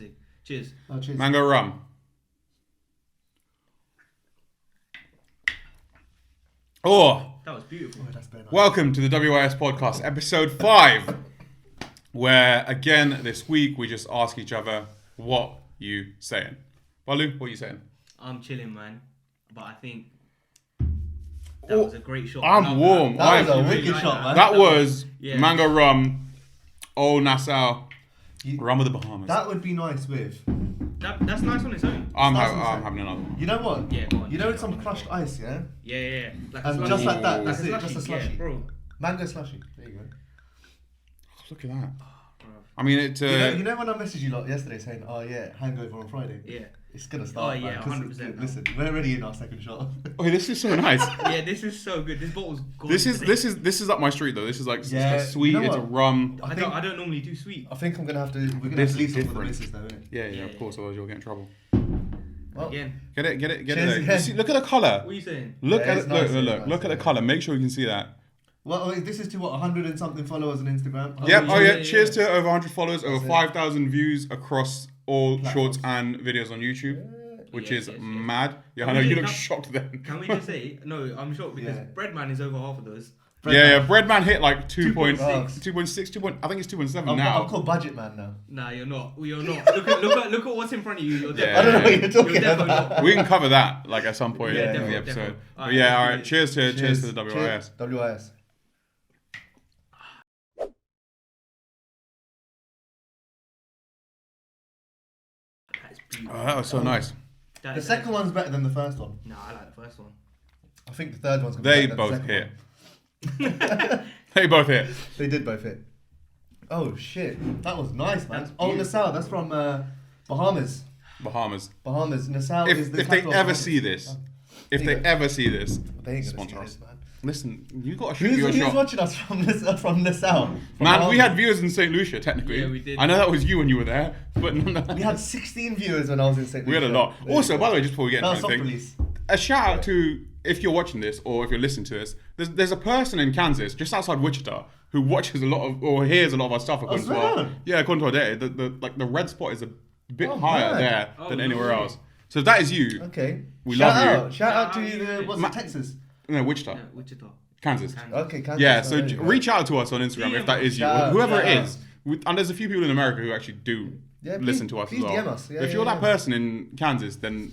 say. Cheers. Oh, cheers. Mango rum. Oh, That was beautiful. Oh, that's better. welcome to the WYS Podcast, episode 5, where again this week we just ask each other, what you saying? Ballu, what you saying? I'm chilling, man. But I think that was a great shot. I'm warm. That was a really wicked like shot, man. That was Yeah. mango rum, Old Nassau, You- rum of the Bahamas. That would be nice with. That's nice on its own. I'm That's insane. having another one. You know what? Yeah, go on. You know some crushed ice, yeah? Yeah. Like And a just slushy. like that, Ooh. that's Like it. a Just a slushy, slushy. yeah, bro. Mango slushy. There you go. Look at that. Bro. I mean, it's You know when I messaged you lot yesterday saying, "Oh yeah, hangover on Friday." Yeah. It's gonna start. Oh, yeah, man, 'cause 100% now. Listen, we're already in our second shot. oh, this is so nice. Yeah, this is so good. This bottle's gorgeous. This is up my street though. This is like Yeah, it's sweet. you know It's a what? rum. I don't normally do sweet. I think I'm gonna have to. We're gonna This have to leave is some for the different. missus though, innit? Yeah, Yeah, of course. Otherwise you'll get in trouble. Well, Again. Get it. Cheers There. again. You see, look at the color. What are you saying? Look Yeah, at it's it. nice, Look. it's Look. nice, Look at the yeah. color. Make sure you can see that. well, this is to what 100 and something followers on Instagram. Yep. Oh yeah. yeah, Cheers yeah. to over 100 followers, over That's it. 5,000 views across all Platforms. shorts and videos on YouTube, which Yes, is yes, yes. mad. Yeah, I Can know we you do- look can- shocked then. Can we just say no? I'm shocked because Yeah. Breadman is over half of those. Yeah. Breadman hit like 2.6, 2.6. 2.6, I think it's 2.7 I'm now. called Budget Man now. Nah, you're not. You're not. Look at what's in front of you. You're Yeah. I don't know what you're You're talking definitely about. not. We can cover that like at some point Yeah, in the definitely, episode. definitely. But Alright, yeah, let's all do right. it. Cheers to the WYS. Cheers. WYS. That is beautiful. Oh, that was so nice. That The is- second one's better than the first one. No, I like the first one. I think the third one's gonna They be better both than the hit. second one. They both hit. They did both hit. Oh shit, that was nice, man. That's Oh, beautiful. Nassau, that's from Bahamas. Bahamas. Nassau is If the they capital of ever Bahamas. see this, There you go. ever see this, They ain't gonna sponsor see us. this, man. Listen, you got to shoot your Who's shot. watching us from Nassau? From Man, we Bahamas? had viewers in St. Lucia, technically. Yeah, we did. I know that was you when you were there, but nonetheless, We had 16 viewers when I was in St. we had a Lucia. lot. There Also, you by go. the way, just before we get No, into soft anything, release. a shout out to, if you're watching this or if you're listening to this, there's a person in Kansas, just outside Wichita, who watches a lot of, or hears a lot of our stuff according to swear our, on. yeah, according to our data. The red spot is a bit Oh, higher man. there Oh, than no anywhere way. else. So if that is you, Okay. We Shout love you. out. Shout out to Shout out the, you. what's Ma- it, Texas? no, Wichita, Yeah, Wichita. Kansas. Okay, Kansas. Yeah, so there you go. reach out to us on Instagram if that is you, Shout out, whoever shout it out. is. And there's a few people in America who actually do Yeah, listen please- to us please as well. DM us. Yeah, if yeah, you're that yeah. person in Kansas, then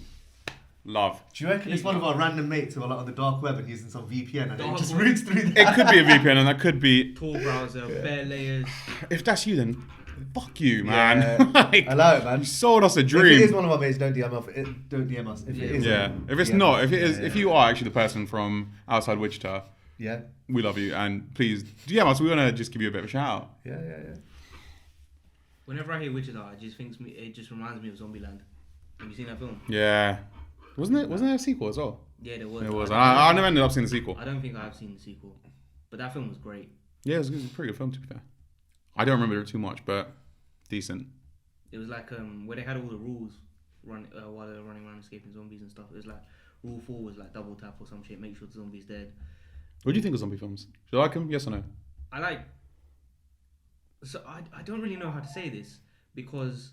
love. Do you reckon it's one of our random mates who are like on the dark web and using some VPN and it Dark just web. routes through It that? could be a VPN, and that could be. Tor browser, bare layers. If that's you, then fuck you, man. Yeah. Like, Allow it, man. you sold us a If it dream. is one of our mates, don't DM us. Don't DM us. If it is, Yeah. If it's DM not, us. if it is, Yeah, if yeah. you are actually the person from outside Wichita, Yeah. we love you, and please DM us. We want to just give you a bit of a shout out. Yeah. Whenever I hear Wichita, it just reminds me of Zombieland. Have you seen that film? Yeah. Wasn't there a sequel as well? Yeah, there was. It was. I I never ended up seeing the sequel. I don't think I have seen the sequel, but that film was great. Yeah, it was a pretty good film to be fair. I don't remember it too much, but decent. It was like where they had all the rules while they were running around escaping zombies and stuff. It was like rule 4 was like double tap or some shit, make sure the zombie's dead. What do you think of zombie films? Do you like them? Yes or no? I like. So I don't really know how to say this because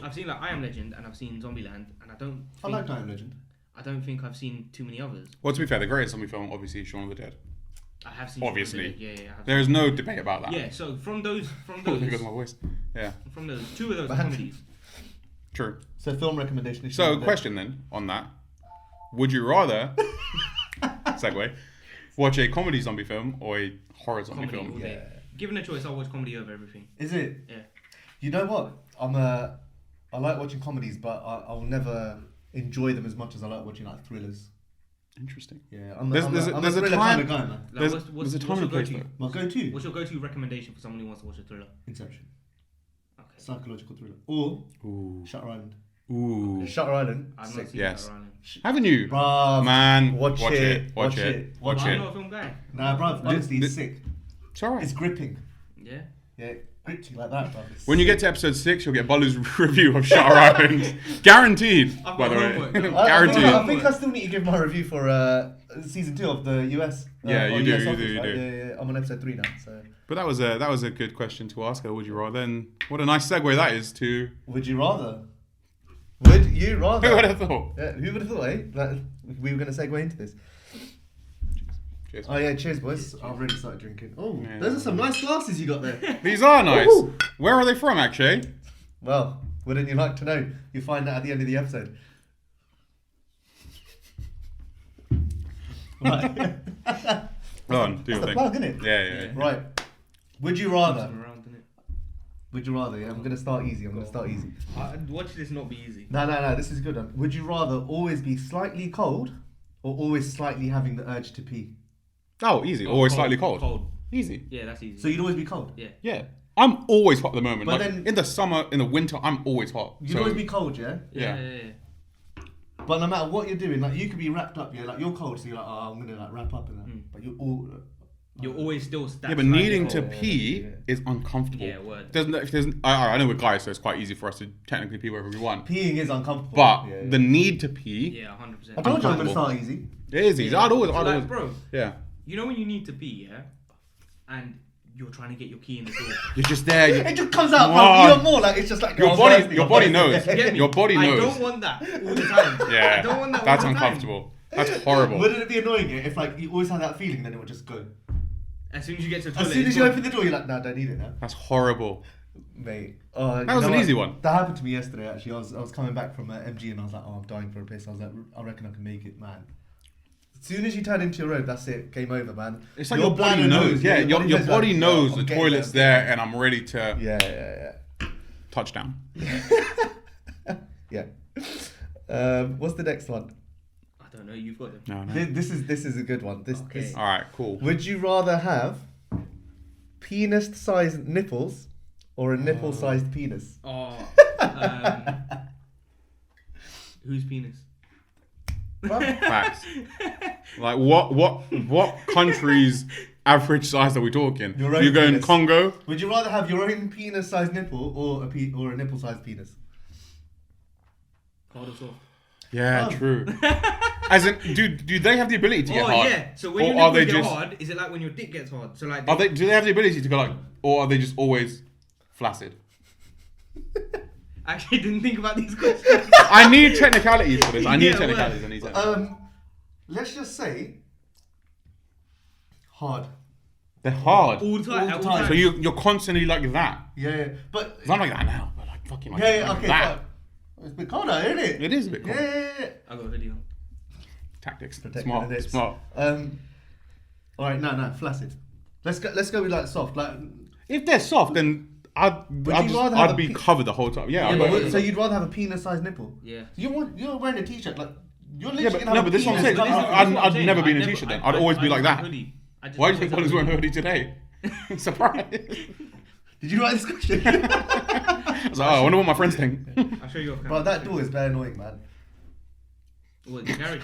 I've seen like I Am Legend and I've seen Zombieland and I don't. I like I Am Legend. I don't think I've seen too many others. Well, to be fair, the greatest zombie film, obviously, is Shaun of the Dead. I have seen. Obviously. Yeah, I have There is no debate about that. Yeah, so from those, There goes my voice. Yeah, two of those are Man. comedies. true. So film recommendation. is So, Shaun of the Dead. question then on that: would you rather segue watch a comedy zombie film or a horror zombie Comedy film? all day. Yeah. Given a choice, I'll watch comedy over everything. Is it? Yeah. You know what? I like watching comedies, but I'll never enjoy them as much as I like watching like thrillers. Interesting. Yeah, There's I'm a a thriller time- kind of guy, man. Like, There's what's a time your and place go-to? for it. My go-to. What's your go-to recommendation for someone who wants to watch a thriller? Inception. Okay. Psychological thriller. Or Ooh. Shutter Island. Ooh. Shutter Island. I've Sick. not seen Yes. Shutter Island. Haven't you? Bruv. Man, Watch watch it. it. Watch it. But I'm not a film guy. Nah, bruv. Honestly, it's sick. It's alright. It's gripping. Yeah. Yeah. scripty like that, bro. When you get to episode 6, you'll get Ballu's review of Shutter Island. Guaranteed, I've by the got way. homework, though. Guaranteed. I think I still need to give my review for season 2 of the US. Yeah, you or do, US you Office, do, you right? do. Yeah. I'm on episode 3 now, so. But that was a good question to ask her. Would you rather? And what a nice segue that is to. Would you rather? Would you rather? Who would have thought? Yeah, who would have thought, eh? That we were going to segue into this. Cheers. Oh yeah, cheers, boys. I've already started drinking. Oh, Yeah. those are some nice glasses you got there. These are nice. Ooh. Where are they from, Akshay? Well, wouldn't you like to know? You'll find out at the end of the episode. Right. Go on, do your That's the thing. plug, isn't it? Yeah. Right. Would you rather? Around, innit? Would you rather? Yeah, I'm going to start easy. Watch this not be easy. No, this is a good one. Would you rather always be slightly cold or always slightly having the urge to pee? Oh, easy. Always slightly cold. Easy. Yeah, that's easy. So you'd always be cold? Yeah. Yeah. I'm always hot at the moment. But Like, then- in the summer, in the winter, I'm always hot. You'd So- always be cold, yeah? Yeah. But no matter what you're doing, like you could be wrapped up, yeah, like you're cold, so you're like, oh, I'm gonna like wrap up and that. But You're always still Yeah, but needing to cold. pee Yeah. is uncomfortable. Yeah, word. I know we're guys, so it's quite easy for us to technically pee wherever we want. peeing is uncomfortable. But yeah. the need to pee, Yeah, 100%. I told you I'm gonna uncomfortable. start easy. it is easy. I'd always, Like, bro, yeah. you know when you need to pee, yeah, and you're trying to get your key in the door. You're just there. It just comes out, Come bro. on. Even more like it's just like Your I'm body, thirsty, your I'm body thirsty. knows. You get me? Your body I knows. don't want that all the time. Yeah. I don't want that That's all the time. uncomfortable. That's horrible. Wouldn't it be annoying if like you always had that feeling, then it would just go? As soon as you get to the As toilet, soon as it's you gone. open the door, you're like, no, I don't need it now, That's horrible. mate. That was an easy one. That happened to me yesterday. Actually, I was coming back from MG and I was like, oh, I'm dying for a piss. I was like, I reckon I can make it, man. As soon as you turn into your road, that's it. Game over, man. It's like your body knows. Yeah, your body knows the toilet's there and I'm ready to Yeah. touch down. Yeah. What's the next one? I don't know. You've got them. No. This is a good one. This. All right, cool. Would you rather have penis-sized nipples or a nipple-sized penis? Oh. Whose penis? Facts. Like what country's average size are we talking? Your own You're going penis. Congo? Would you rather have your own penis-sized nipple or a nipple-sized penis? Hard or soft? Yeah, Oh. true. As in, do they have the ability to get Oh hard? yeah. So when Or your are nipples they get just- hard, is it like when your dick gets hard? So like. Do they have the ability to go like, or are they just always flaccid? I actually didn't think about these questions. I need technicalities for this. I need Yeah, technicalities. well, I need technicalities. Let's just say hard. They're hard. All the time. All the All time. So you're constantly like that. Yeah, but 'Cause I'm like that now, but like fucking like, yeah, like okay. that. But it's a bit colder, isn't it? It is a bit cold. Yeah. I got a video. Tactics. Protecting Smart. the nips. Smart. All right, no, flaccid. Let's go with like soft, like. If they're soft, then you rather have I'd a be pe- covered the whole time. Yeah. Yeah, but- but so you'd rather have a penis-sized nipple? Yeah. You're wearing a t-shirt, like you're Yeah, literally but gonna no, have but a this is what I'm penis saying. coming out. I'd never be in a t-shirt then. I'd always be like that. Why do you think Ballu's wearing a hoodie today? Surprise. Did you write this question? I was like, oh, I wonder what my friends think. I'll show you off camera. Bro, that door is very annoying, man. What, the garage?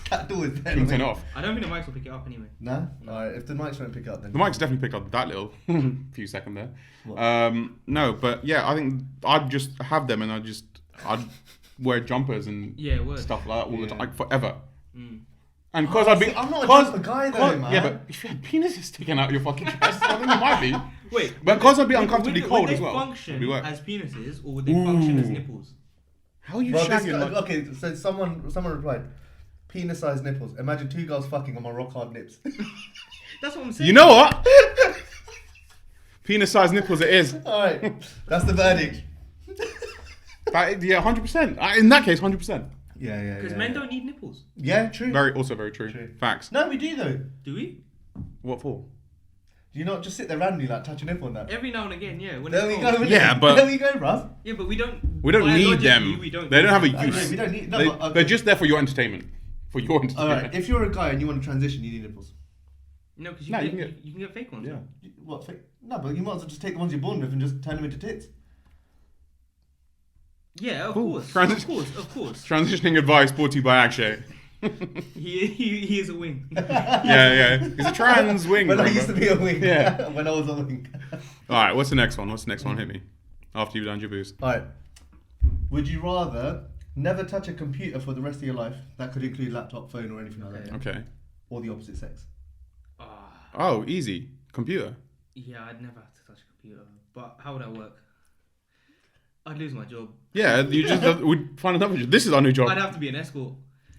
That door is very Shouldn't turn annoying. it off. I don't think the mics will pick it up anyway. Nah? Alright, if the mics won't pick up then. The mics definitely picked up that little few second there. What? No, but yeah, I think I'd just have them and I'd wear jumpers and Yeah, word. stuff like that all the Yeah. time, like forever. Mm. And because I'd be, see, I'm not a cause, jumper guy though, cause- man. Yeah, but if you had penises sticking out your fucking chest, I think it might be. Wait. But because I'd be uncomfortably would cold they as well. function it'd be work. as penises or would they function as Ooh. nipples? How are you Well, this shagging? guy, Like, okay, so someone replied, penis-sized nipples. Imagine two girls fucking on my rock-hard nips. That's what I'm saying. you know what? Penis-sized nipples, it is. Alright, that's the verdict. Yeah, 100%. In that case, 100%. Yeah. Because men don't need nipples. Yeah, true. Also very true. True. Facts. No, we do though. Do we? What for? Do you not just sit there randomly like touch a nipple and that? Every now and again, yeah. When There it's we cold. go. Yeah, but- there we go, bruv. Yeah, but we don't. We don't need them. biologically, We don't They don't have a Okay, use. we don't need. No, but, okay. They're just there for your entertainment. For your entertainment. Alright, if you're a guy and you want to transition, you need nipples. No, because No, you, you can can get, you can get fake ones. Yeah. What? Fake? No, but you might as well just take the ones you're born with and just turn them into tits. Yeah, of Cool. course. Transi- Of course. Transitioning advice brought to you by Akshay. He is a wing. Yeah. He's a trans wing. When I remember? used to be a wing. Yeah. When I was a wing. All right, what's the next one? Hit me. After you've done your booze. All right. Would you rather never touch a computer for the rest of your life? That could include laptop, phone, or anything like that. Okay. Or the opposite sex. Oh, easy. Computer. Yeah, I'd never have to touch a computer. But how would that work? I'd lose my job. Yeah, you just would find another job. This is our new job. I'd have to be an escort.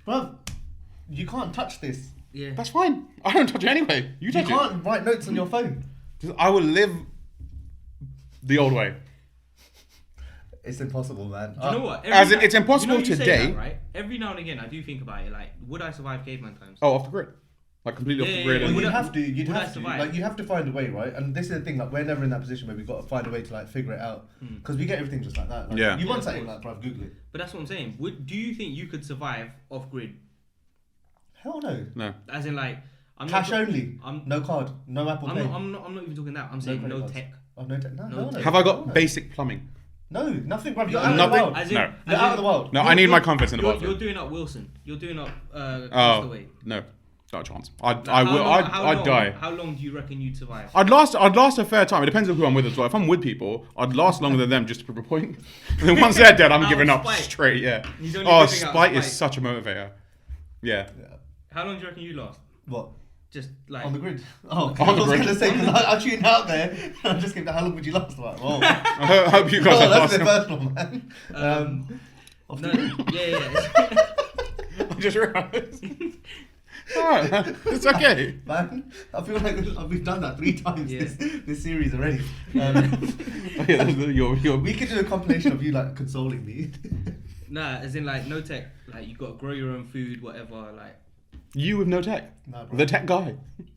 Bruv, you can't touch this. Yeah. That's fine. I don't touch it anyway. You touch You can't write notes on your phone. it. I will live the old way. It's impossible, man. Do you know what? As in, it's impossible you say today. that, right? Every now and again, I do think about it. Like, would I survive caveman times? Oh, off the grid. Like completely off the grid. Well, and- you'd have to. You'd would I have to. survive? Like, you have to find a way, right? And this is the thing. Like, we're never in that position where we've got to find a way to like figure it out because we get everything just like that. Like, Yeah. You want of something course. like, bruv, Google it. But that's what I'm saying. Do you think you could survive off grid? Hell no. No. As in, like, I'm Cash not, only. No card. No Apple Pay. I'm not even talking that. I'm saying credit no cards. tech. Oh, no tech. No. Have I got basic plumbing? No, nothing, bruv. You're out of the Nothing? world. As in, No. as You're out in- of the world. No, I need my comforts in the You're bathroom. doing up Wilson. You're doing up Oh, Castaway. no. Not a chance. Like, I'd die. How long do you reckon you'd survive? I'd last a fair time. It depends on who I'm with as well. If I'm with people, I'd last longer than them just to prove a point. And then once they're dead, I'm Out giving of up spite. straight, yeah. He's only Oh, giving out spite is spite. such a motivator. Yeah. How long do you reckon you last? What? Just like On the grid. Oh, On I the was grid. going to say, because I tuned out there. I'm just kidding. How long would you last? Like, whoa. I hope you guys Oh, have that's the lost. first one, man. Off the no, grid. yeah. I just realised. Alright, man. It's okay. Man, I feel like we've done that 3 times Yeah. this series already. Yeah, you're, We could do a compilation of you like consoling me. Nah, as in like no tech. Like you got to grow your own food, whatever. Like you with no tech. Nah, bro. The tech guy.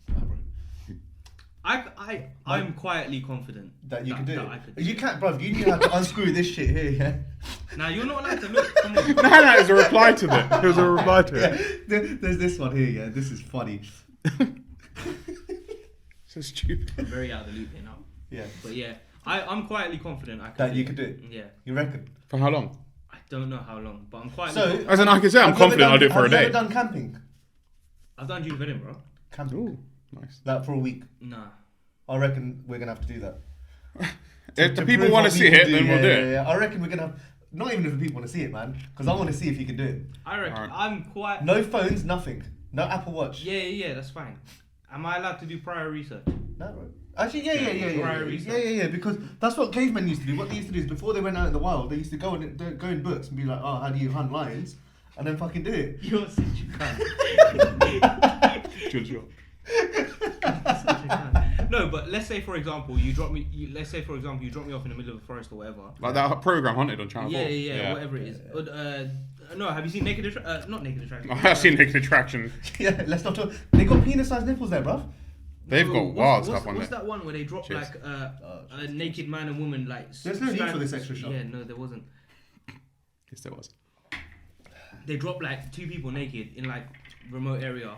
Nah, bro. I'm quietly confident That you can do that it. I could. You can't, bruv. You knew how to unscrew this shit here, yeah? Now you're not allowed to look. Come on. No, it was a reply to that. It was a reply to Yeah. it. There's this one here, yeah? This is funny. So stupid. I'm very out of the loop here now. Yeah. But yeah, I'm quietly confident I could. That you could do it? Yeah. You reckon? For how long? I don't know how long, but I'm quietly. So, confident. As in, I can say I'm confident I'll do it for a Have you day. ever done camping? I've done June of Edinburgh. Camping. Ooh, nice. Like for a week. Nah. I reckon we're going to have to do that. If the To people prove want what to we see can it, then we'll do it. Yeah. I reckon we're going to have... Not even if the people want to see it, man. Because I want to see if you can do it. I reckon Alright. I'm quite. No phones, nothing. No Apple Watch. Yeah, that's fine. Am I allowed to do prior research? No, bro. Actually, yeah. Prior research. Yeah. Because that's what cavemen used to do. What they used to do is before they went out in the wild, they used to go in books and be like, oh, how do you hunt lions? And then fucking do it. You're such a cunt. Sure. Such a cunt. No, but let's say for example you drop me. Let's say for example you drop me off in the middle of the forest or whatever. Like that program Hunted on Channel 4. Yeah, whatever it is. No, have you seen Naked Attraction? Not Naked Attraction. I've seen Naked Attraction. Yeah, let's not talk. They got penis-sized nipples there, bruv. They've got wild stuff on What's there. that one where they drop Cheers. like a naked man and woman like? There's no need for this extra shot. Yeah, no, there wasn't. Yes, there was. They drop like 2 people naked in like remote area,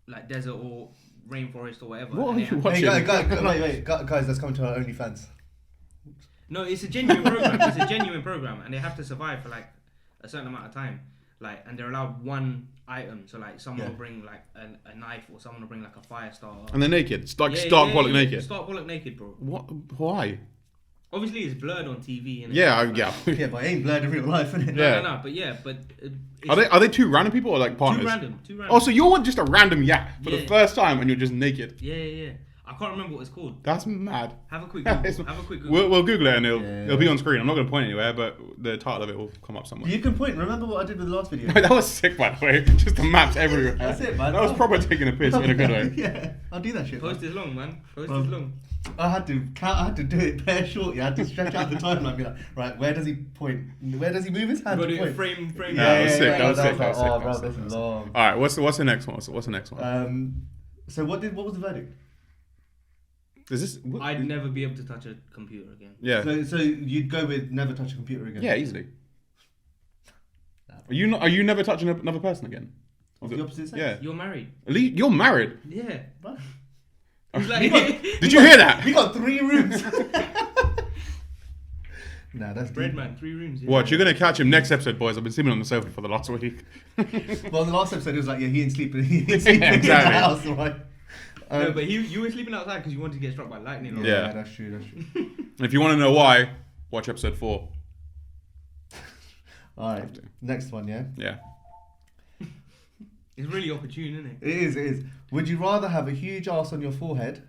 like desert or rainforest or whatever. What and are they you have- watching? Wait, guys, let's come to our OnlyFans. No, it's a genuine program. It's a genuine program, and they have to survive for like a certain amount of time. Like, and they're allowed one item. So like, someone Yeah. will bring like a knife, or someone will bring like a fire starter. And they're naked. It's like Yeah, stark yeah, bollock yeah. naked. Stark bollock naked, bro. What? Why? Obviously, it's blurred on TV. Innit? Yeah, Like, yeah. Yeah, but it ain't blurred in real life, innit? Yeah. No, but yeah, but it's Are they 2 random people or like partners? two random. Oh, so you're just a random yak for the Yeah. first time and you're just naked. Yeah. I can't remember what it's called. That's mad. Have a quick Yeah, Google. it's- Have a quick Google. We'll Google it and it'll Yeah. it'll be on screen. I'm not going to point anywhere, but the title of it will come up somewhere. You can point. Remember what I did with the last video? That was sick, by the way. Just the maps everywhere. That's it, man. That was proper taking a piss in a good way. Yeah, I'll do that shit. Post Man. is long, man. Post Well, is long. I had to do it bare short. You had to stretch out the timeline. Be like, right, where does he point? Where does he move his You hand gotta to do point? frame. Yeah, that was sick, that was sick, like, that was sick, oh, that bro, was this sick, is that long. All right, what's the next one? What's the next one? So what was the verdict? Is this? What? I'd never be able to touch a computer again. Yeah. So you'd go with never touch a computer again? Yeah, easily. Are you never touching another person again? Of the opposite sex? Yeah. You're married. At least you're married. Yeah. But It's like, Did you hear that? we got 3 rooms. Nah, that's bread deep. man, 3 rooms. Yeah. Watch, you're gonna catch him next episode, boys. I've been sleeping on the sofa for the last week. Well, the last episode it was like, yeah, he ain't sleeping. He ain't sleeping in Exactly. the house, right? No, but you were sleeping outside because you wanted to get struck by lightning. Or Yeah. That's true. And if you want to know why, watch episode 4. All right, next one, yeah? Yeah. It's really opportune, isn't it? It is. Would you rather have a huge ass on your forehead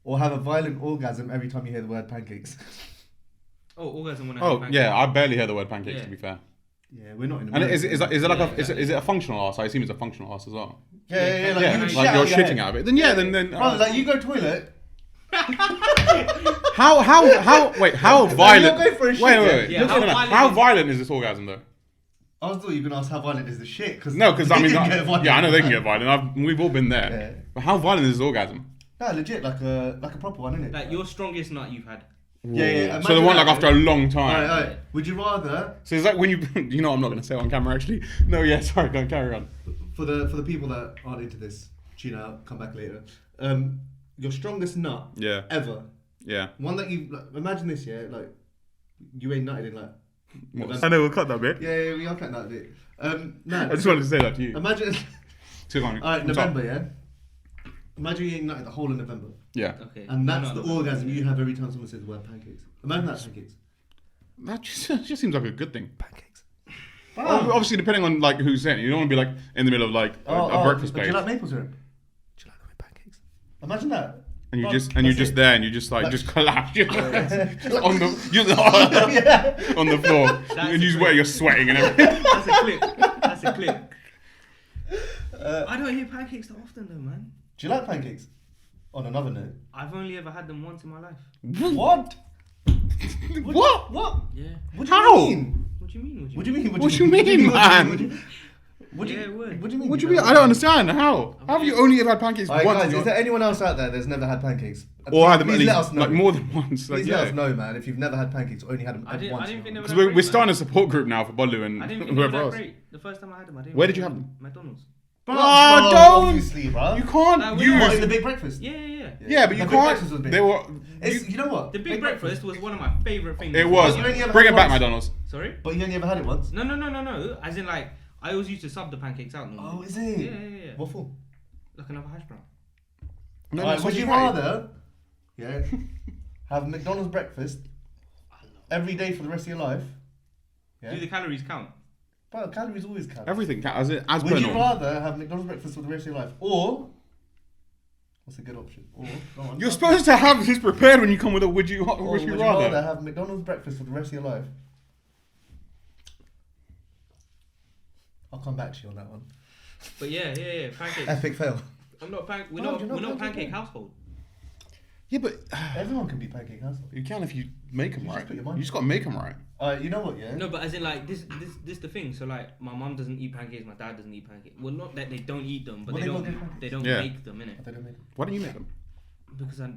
or have a violent orgasm every time you hear the word pancakes? Oh, orgasm when I Oh, have pancakes. yeah, I barely hear the word pancakes, Yeah. to be fair. Yeah, we're not in And America. is it like Yeah, is it a functional ass? I assume it's a functional ass as well. Yeah, like, Yeah, you would like shout you're out your shitting head. out of it. Then then. Bro, like you go toilet. How violent? You're going for a shit, Wait. yeah. No, how violent is this orgasm though? I was thought you were gonna ask how violent is the shit. No, because I mean, can get violent. yeah, I know they can get violent. We've all been there. Yeah. But how violent is this orgasm? No, legit, like a proper one, isn't it? Like your strongest nut you've had. Yeah. So the one like that, after a long time. Alright. Would you rather, So it's like when you know I'm not gonna say it on camera actually. No, yeah, sorry, go carry on. for the people that aren't into this, tune out, come back later. Your strongest nut Yeah, ever. yeah. One that you like, imagine this, yeah, like you ain't nutted in like. I know we'll cut that bit. Yeah, we are cutting that bit. No. I just wanted to say that to you. Imagine. Too long. Alright, November, yeah. Imagine you ain't nutted the whole of November, Yeah. Okay. and that's No, the no. orgasm you have every time someone says the word pancakes. Imagine that pancakes. That just seems like a good thing. Pancakes. Obviously, depending on like who's saying it, you don't want to be like in the middle of like a breakfast Do place, you like maple syrup? Do you like them with pancakes? Imagine that. and you Bro, just that's just it. there, and you just like just collapse just on the Yeah. on the floor, That's and you a just where you're sweating and everything. That's a clip. That's a clip. I don't hear pancakes that often though, man. Do you like pancakes? On another note. I've only ever had them once in my life. What? What? What? Yeah. What do you How? mean? What do you mean? What do you mean? What do you mean, man? What do Yeah, you it would. What do you mean? What do you mean? I don't understand. How have you only ever had pancakes Alright, once? guys, in your- is there anyone else out there that's never had pancakes? or had them Please at let least us know. like more than once? Like, Please yeah. let us know, man. If you've never had pancakes, or only had them I didn't once. think they were Because that we're great, starting man. a support group now for Ballu and I didn't think they were whoever that else. great. The first time I had them, I didn't. Where did you have them? McDonald's. Bro, Oh, don't! Obviously, bro. You can't Like, we use. don't What, in the big breakfast? Yeah. Yeah, but The you big breakfast was can't. big. They were. You know what? The big breakfast was one of my favorite things. It was. But you only ever Bring had it back, once. McDonald's. Sorry? But you only ever had it once. No. As in, like, I always used to sub the pancakes out. Oh, Normally. is it? Yeah. What for? Like another hash brown. No, Alright, that's would what you tried. rather, have McDonald's breakfast every day for the rest of your life? Do Yeah. the calories count? Bro, calories always count. Everything as per Would you normal. rather have McDonald's breakfast for the rest of your life, or what's a good option? Or go on. You're supposed to have this prepared when you come with a would you Or would you would rather? have McDonald's breakfast for the rest of your life? I'll come back to you on that one. But yeah. Pancakes. Epic fail. I'm not we're No, not you're not we're not pancake pancake man. household. Yeah, but Everyone can be pancake household. you can if you make them You just right. put your You mind just got to make them right. You know what? Yeah. No, but as in like this the thing. So like my mum doesn't eat pancakes, my dad doesn't eat pancakes. Well, not that they don't eat them, but Well, they they don't don't get pancakes. they don't Yeah. make them innit? They don't make it. Why don't you make them? Because I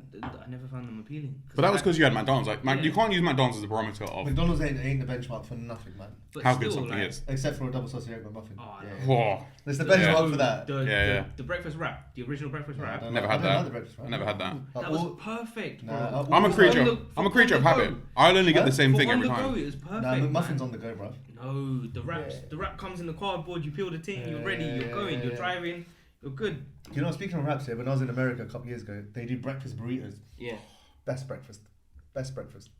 never found them appealing. But that was because you had McDonald's. Like, Yeah. you can't use McDonald's as a barometer of McDonald's ain't the benchmark for nothing, man. But how still, good something like, is. Except for a double sausage egg McMuffin. Oh, yeah. no. Whoa. That's the benchmark Yeah. for that. The breakfast wrap, the original breakfast wrap. I Never don't had that. like the breakfast, right? I never had that. That was perfect, bro. Nah, I'm a For creature. on the- I'm a for creature on of the habit. go. I'll only get Huh? the same For thing on every the go, time. it was perfect. Nah, McMuffin's man. on the go, bro. No, the wraps. Yeah. The wrap comes in the cardboard. You peel the tin. You're ready. Yeah, You're going. You're yeah. driving. You're good. You know, speaking of wraps here, when I was in America a couple years ago, they do breakfast burritos. Yeah. Best breakfast. Best breakfast.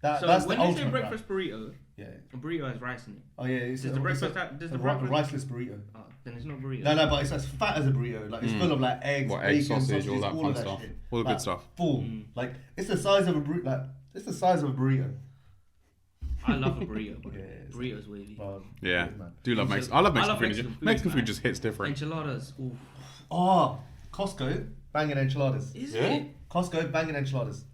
So That's when the they say ultimate breakfast burrito, wrap. Yeah. a burrito has rice in it. Oh yeah. It's Does the breakfast have, does the a breakfast? riceless burrito. Oh, then it's not burrito. No, but it's as fat as a burrito. Like it's full of like eggs, What, egg, bacon, sausage, all sausages, that all fun of that stuff. shit. All the Like, good stuff. Full. Like it's the size of a burrito. Like it's the size of a burrito. I love a burrito, bro. Yeah, it's- Burrito's wavy. Bro, Yeah. man. Do love Enchil- Mexican. I love I Mexican love food. Mexican food, Mexican man. food just hits different. Enchiladas. Ooh. Oh, Costco banging enchiladas. Is Yeah? it? Costco banging enchiladas,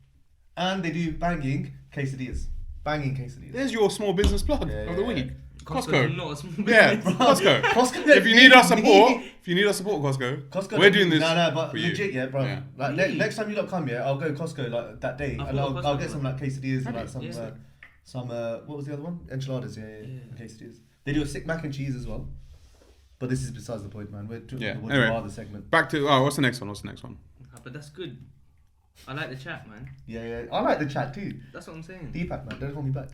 and they do banging quesadillas. Banging quesadillas. There's your small business plug Yeah, of the yeah, week. Costco's Costco. not a small Yeah, business. Costco. Costco. If you need our support, Costco, Costco. we're doing this. No, but for you. legit, yeah, bro. Yeah. Like Really? next time you lot come, yeah, I'll go Costco like that day, I've and got a I'll Costco get some one. like quesadillas and like Yeah. some what was the other one? Enchiladas, yeah, Yeah. and quesadillas. They do a sick mac and cheese as well. But this is besides the point, man. We're doing Yeah, the anyway. rather segment. Back to what's the next one? But that's good. I like the chat, man. Yeah. I like the chat too. That's what I'm saying. Deepak, man, don't hold me back.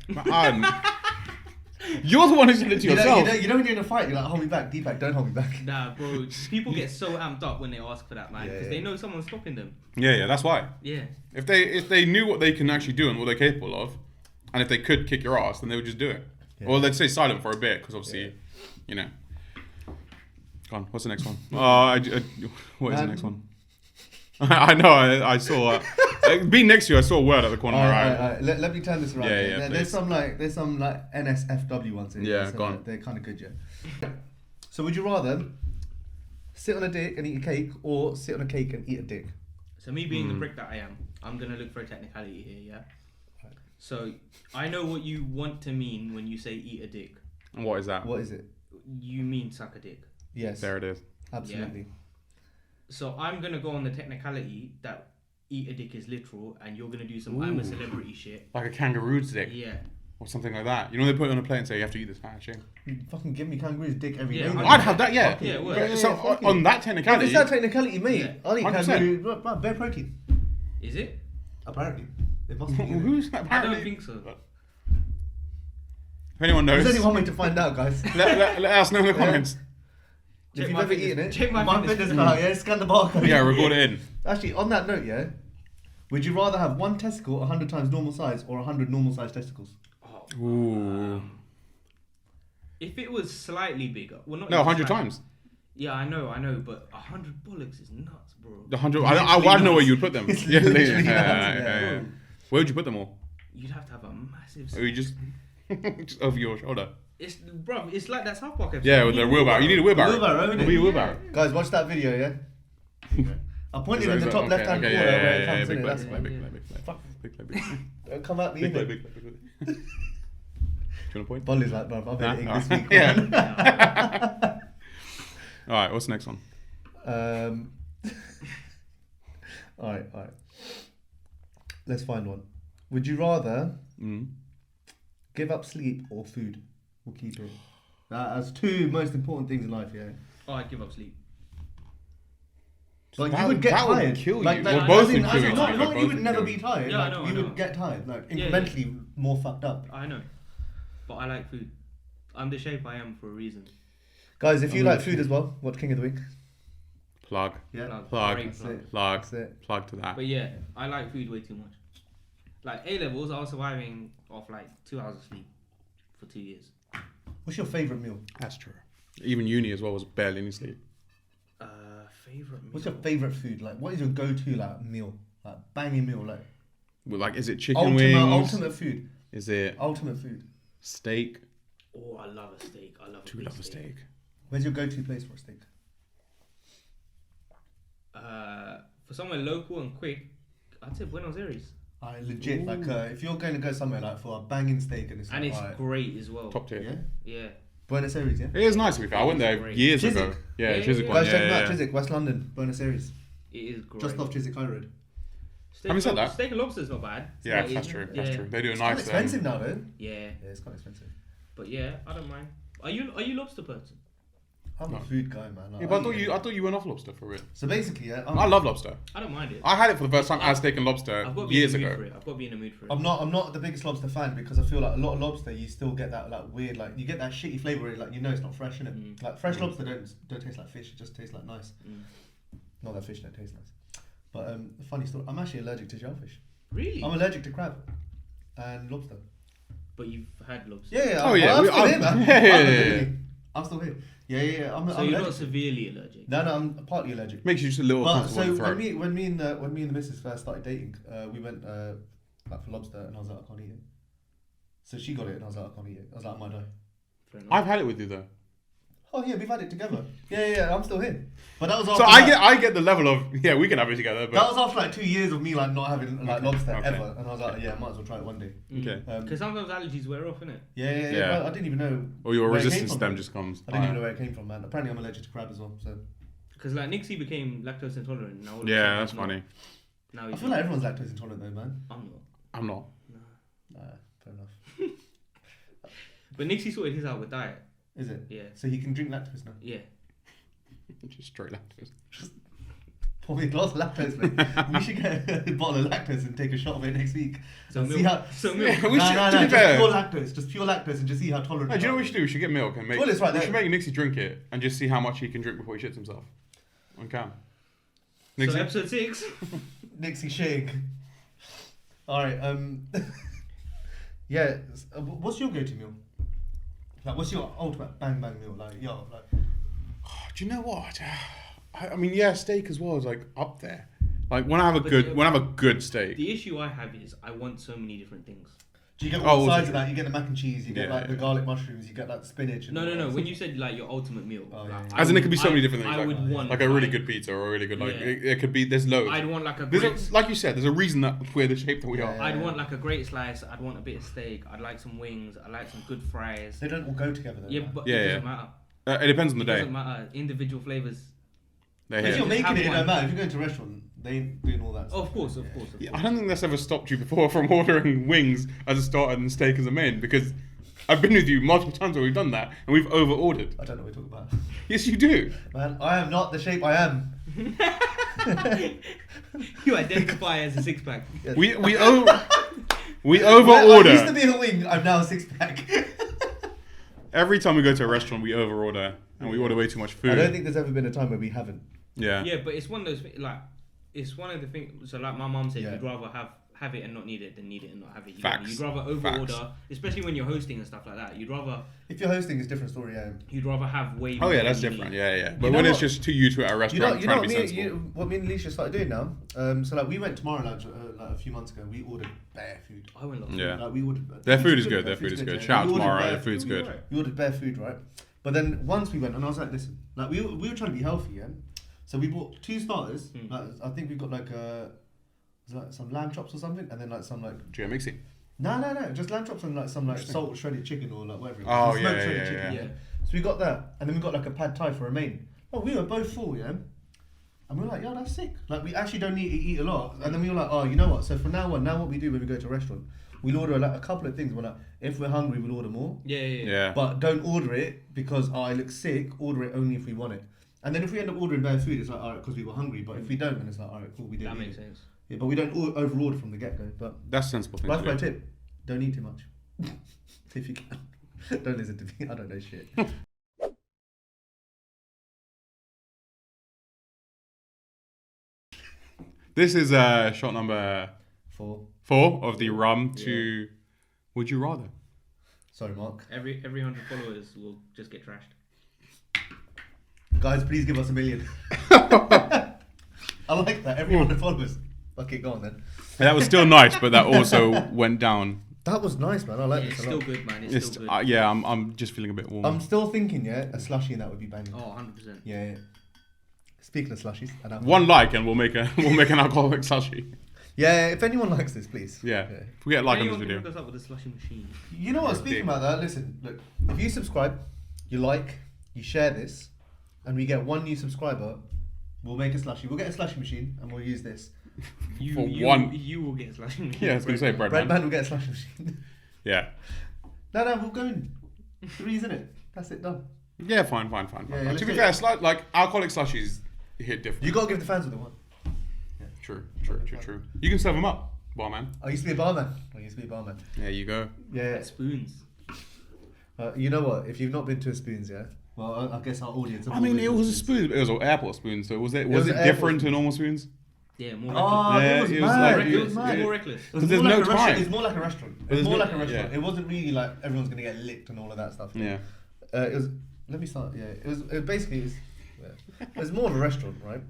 You're the one who said it to You yourself. know when you're in a fight, you're like, hold me back, Deepak, don't hold me back. Nah, bro. People get so amped up when they ask for that, man, because Yeah. they know someone's stopping them. Yeah, that's why. Yeah. If they knew what they can actually do and what they're capable of, and if they could kick your ass, then they would just do it. Yeah. Or they'd stay silent for a bit, because obviously, you know. Go on, what's the next one? What is the next one? I know, I saw... being next to you, I saw a word at the corner of my eye. Alright. Let me turn this around. Yeah, There's some NSFW ones in Yeah, here, so go on. they're kind of good, yeah. So would you rather sit on a dick and eat a cake, or sit on a cake and eat a dick? So me being the prick that I am, I'm gonna look for a technicality here, yeah? Right. So I know what you want to mean when you say eat a dick. And what is that? What is it? You mean suck a dick. Yes. There it is. Absolutely. So I'm gonna go on the technicality that eat a dick is literal, and you're gonna do some I'm a celebrity shit. Like a kangaroo's dick. Yeah. Or something like that. You know, they put it on a plate and say, you have to eat this, Akshay. You fucking give me kangaroo's dick every Yeah, day. I- I'd have that, yeah. Yeah, well, But yeah, so fuck on it. that If technicality... it's that technicality, mate, Yeah. I'll eat 100%. kangaroo, but bare protein. Is it? Apparently. It must be. Who's that? I don't think so. If anyone knows, There's only one way to find out, guys. let us know in the comments. If Check you've my ever fitness- eaten it, check my fitness fitness pal, yeah, scan the barcode. Yeah, record it in. Actually, on that note, yeah, would you rather have one testicle 100 times normal size or 100 normal size testicles? Oh, Ooh. if it was slightly bigger, well, not No, even 100 slightly- times. Yeah, I know, but 100 bullocks is nuts, bro. The 100. I don't know where you'd put them. It's Yeah, literally yeah, nuts, yeah. yeah. Where would you put them all? You'd have to have a massive. Or you just over your shoulder? It's bro, it's like that South Park episode. Yeah, with the wheelbarrow. You need a wheelbarrow. Wheelbarrow, It'll innit? be a wheelbarrow. Guys, watch that video, yeah? I pointed in the top left-hand corner where it comes in. That's Big play, big play. Fuck. Big play, big play. Don't come at me. Big play, innit? big play, big play. Do you want a point? Bolly's like, bro, I'm editing this week. Yeah. Alright, what's the next one? Alright. Let's find one. Would you rather give up sleep or food? We'll keep it. That's two most important things in life, yeah. Oh, I'd give up sleep. Like That you would get that would tired. kill you. Like, Well, I both think- would I kill think you. not- to be not fair, you both would would never kill be you. tired. Yeah, I like, know, you I know. would get tired, like Yeah, yeah. incrementally more fucked up. I know, but I like food. I'm the shape I am for a reason. Guys, if you I'm like with food as well, watch King of the Week. Plug. Yeah. Plug. Great That's it. Plug. That's it. Plug to that. But yeah, I like food way too much. Like A levels, I was surviving off like 2 hours of sleep for 2 years. What's your favourite meal? That's true. Even uni as well was barely any sleep. Favorite meal. What's your favourite food? Like, what is your go-to like meal? Like banging meal, like Well, like, is it chicken wings? ultimate food. Is it Ultimate food. steak? Oh, I love a steak. I love a Do big love a steak. Where's your go-to place for a steak? For somewhere local and quick, I'd say Buenos Aires. I legit like if you're going to go somewhere like for a banging steak and it's And like, it's alright, great as well. Top tier. yeah, Yeah. Buenos Aires, yeah. It is nice to be fair. I went there Great. years Chiswick? ago. Yeah, Yeah, Chiswick yeah, one. Guys, check them Yeah, out. yeah. Chiswick, West London, Buenos Aires, It is great. just off Chiswick High Road. Steak Having said and that- steak and lobster's not bad. Yeah, It's that's not- true. yeah. That's true. They do a It's quite nice. expensive now, though. Yeah, Yeah, it's quite expensive. but yeah, I don't mind. Are you lobster person? I'm No. a food guy, man. Like, Yeah, but eat it. I thought you went off lobster for it. So basically, yeah, I love lobster. I don't mind it. I had it for the first time as steak and lobster I've got to be years in the mood ago. for it. I've got to be in the mood for it. I'm not the biggest lobster fan because I feel like a lot of lobster you still get that like weird like you get that shitty flavour like you know it's not fresh in it. Mm. Like fresh lobster don't taste like fish, it just tastes like nice. Mm. Not that fish don't taste nice. But funny story, I'm actually allergic to shellfish. Really? I'm allergic to crab and lobster. But you've had lobster. Yeah, Oh, yeah, I'm we- still here, man. yeah. I'm still here. Yeah. I'm So you're not allergic. severely allergic. No, I'm partly allergic. Makes you just a little But comfortable so in the throat. when me and the missus first started dating, we went like for lobster, and I was like, I can't eat it. So she got it, and I was like, I can't eat it. I was like, I might die. Fair enough. I've had it with you though. Oh yeah, we've had it together. Yeah, I'm still here. But that was So after I get the level of we can have it together. that But was after like 2 years of me like not having like lobster okay. ever, and I was like, yeah, I might as well try it one day. okay. Because sometimes allergies wear off, innit? Yeah. Yeah. I didn't even know. Or your where it came resistance from, stem man. just comes. I didn't even know where it came from, man. Apparently, I'm allergic to crab as well. So Because like Nixie became lactose intolerant. Now all of a Yeah, sudden that's he's not. funny. Now I he's feel not. like everyone's lactose intolerant though, man. I'm not. I'm not. Nah, fair enough. But Nixie sorted his out with diet. Is it? Yeah. So he can drink lactose now. Yeah. Just straight lactose. Probably lost lactose, mate. We should get a bottle of lactose and take a shot of it next week. So and milk. see how. So milk. We should, to be just fair, pure lactose, and just see how tolerant. do you know what we should do? We should get milk and make. Well, it's right we there. should make Nixie drink it and just see how much he can drink before he shits himself. On cam. So Nixie. episode 6. Nixie shake. All right. Yeah. What's your go-to meal? Like, what's your ultimate bang meal? Like, yo, like. Do you know what? I mean, yeah, steak as well is like up there. Like when I have a good steak. The issue I have is I want so many different things. Do you get all Oh, sides of that? You get the mac and cheese, you get Yeah, like the yeah. garlic mushrooms, you get like the spinach. And all No. that. When you said like your ultimate meal, Oh, like, yeah. I As in, it would- could be so many different things. I would want like a really good pizza or a really good like Yeah. it could be. There's loads. I'd want like a There's great. like you said, there's a reason that we're the shape that we Yeah. are. I'd want like a great slice. I'd want a bit of steak. I'd like some wings. I'd like some good fries. They don't all go together though. Yeah, man. but Yeah, it yeah. doesn't matter. It depends on the It day. doesn't matter. Individual flavors. They're If here. you're making Have it, it one. don't matter. If you're going to a restaurant, they ain't doing all that. Oh, stuff. of course. Yeah, I don't think that's ever stopped you before from ordering wings as a starter and steak as a main because I've been with you multiple times where we've done that and we've over ordered. I don't know what you're talking about. Yes, you do. Man, I am not the shape I am. You identify as a six pack. We over I used to order be a wing. I'm now a six pack. every time we go to a restaurant. We over order and we order way too much food. I don't think there's ever been a time where we haven't. Yeah. Yeah, but it's one of those like it's one of the things. So like my mom said, Yeah. you'd rather have it and not need it than need it and not have it. Facts. You'd rather over Facts. order, especially when you're hosting and stuff like that. You'd rather If you're hosting, it's a different story. Yeah. you'd rather have way. Oh more yeah, than that's you different. need. Yeah. But know when it's what? just to you two at a restaurant You know trying what to be sensible. what me and Alicia started doing now? So like we went tomorrow like a few months ago. We ordered bare food. I went. Yeah. Like we ordered. Their food is food's good. Their food is good. yeah. Shout out We ordered tomorrow. bare Their food's food. good. We ordered bare food, right? But then once we went, and I was like, listen, like we were trying to be healthy, yeah. So we bought 2 starters. Like I think we got like some lamb chops or something, and then like some like Do you mix it? no, just lamb chops and like some like salt shredded chicken or like whatever. Oh, Smoked yeah, shredded yeah, chicken, yeah. So we got that, and then we got like a pad thai for a main. Oh, we were both full, yeah. And we were like, yeah, that's sick. Like we actually don't need to eat a lot. And then we were like, oh, you know what? So from now on, now what we do when we go to a restaurant, we'll order like a couple of things. We're like, if we're hungry, we'll order more. Yeah. But don't order it because I look sick. Order it only if we want it. And then if we end up ordering bad food, it's like, alright, because we were hungry. But if we don't, then it's like, alright, cool, we didn't That eat makes it. sense. Yeah, but we don't over order from the get go. But That's a sensible thing to lifestyle do. tip: don't eat too much. If you can, don't listen to me. I don't know shit. This is shot number 4. 4 of the rum to Would You Rather. Sorry, Mark. Every 100 followers will just get trashed. Guys, please give us 1 million. I like that. Every 100 followers. Okay, go on then. That was still nice, but that also went down. That was nice, man. I like It's this a still lot. good, man. It's still good. Yeah, I'm just feeling a bit warm. I'm still thinking, yeah, a slushie and that would be banging. Oh, 100%. Yeah. Speaking of slushies, and alcohol. One like and we'll make an alcoholic slushy. Yeah, if anyone likes this, please. Yeah. If we get a like on this Anyone can video. hook us up with a slushy machine. You know what? Yeah, Speaking dick. about that, listen, look. If you subscribe, you like, you share this, and we get 1 new subscriber, we'll make a slushie. We'll get a slushie machine and we'll use this. You will get a slushy machine. Yeah, I was going to say bread Bread man. man will get a slushie machine. Yeah. No, we'll go in 3, isn't it? That's it, done. Yeah, fine. Yeah, To let's be do fair, it. like alcoholic slushies hit different. You gotta give the fans what they want. True. You can serve them up, barman. I used to be a barman. There you go. Yeah. Spoons. You know what? If you've not been to a Spoons, yeah. Well, I guess our audience. have I mean, all been it to was a spoon. It was an airport spoon. So was it was it an airport different to spoon. normal spoons? Yeah, more Oh, Yeah, it was it was mad. like- It was yeah. mad. more reckless. It was There's more no like a restaurant. time. It's more like a restaurant. There's It's more no- like a restaurant. yeah. It wasn't really like everyone's gonna get licked and all of that stuff. Yeah. It was. Let me start. Yeah. It was basically. It was more of a restaurant, right?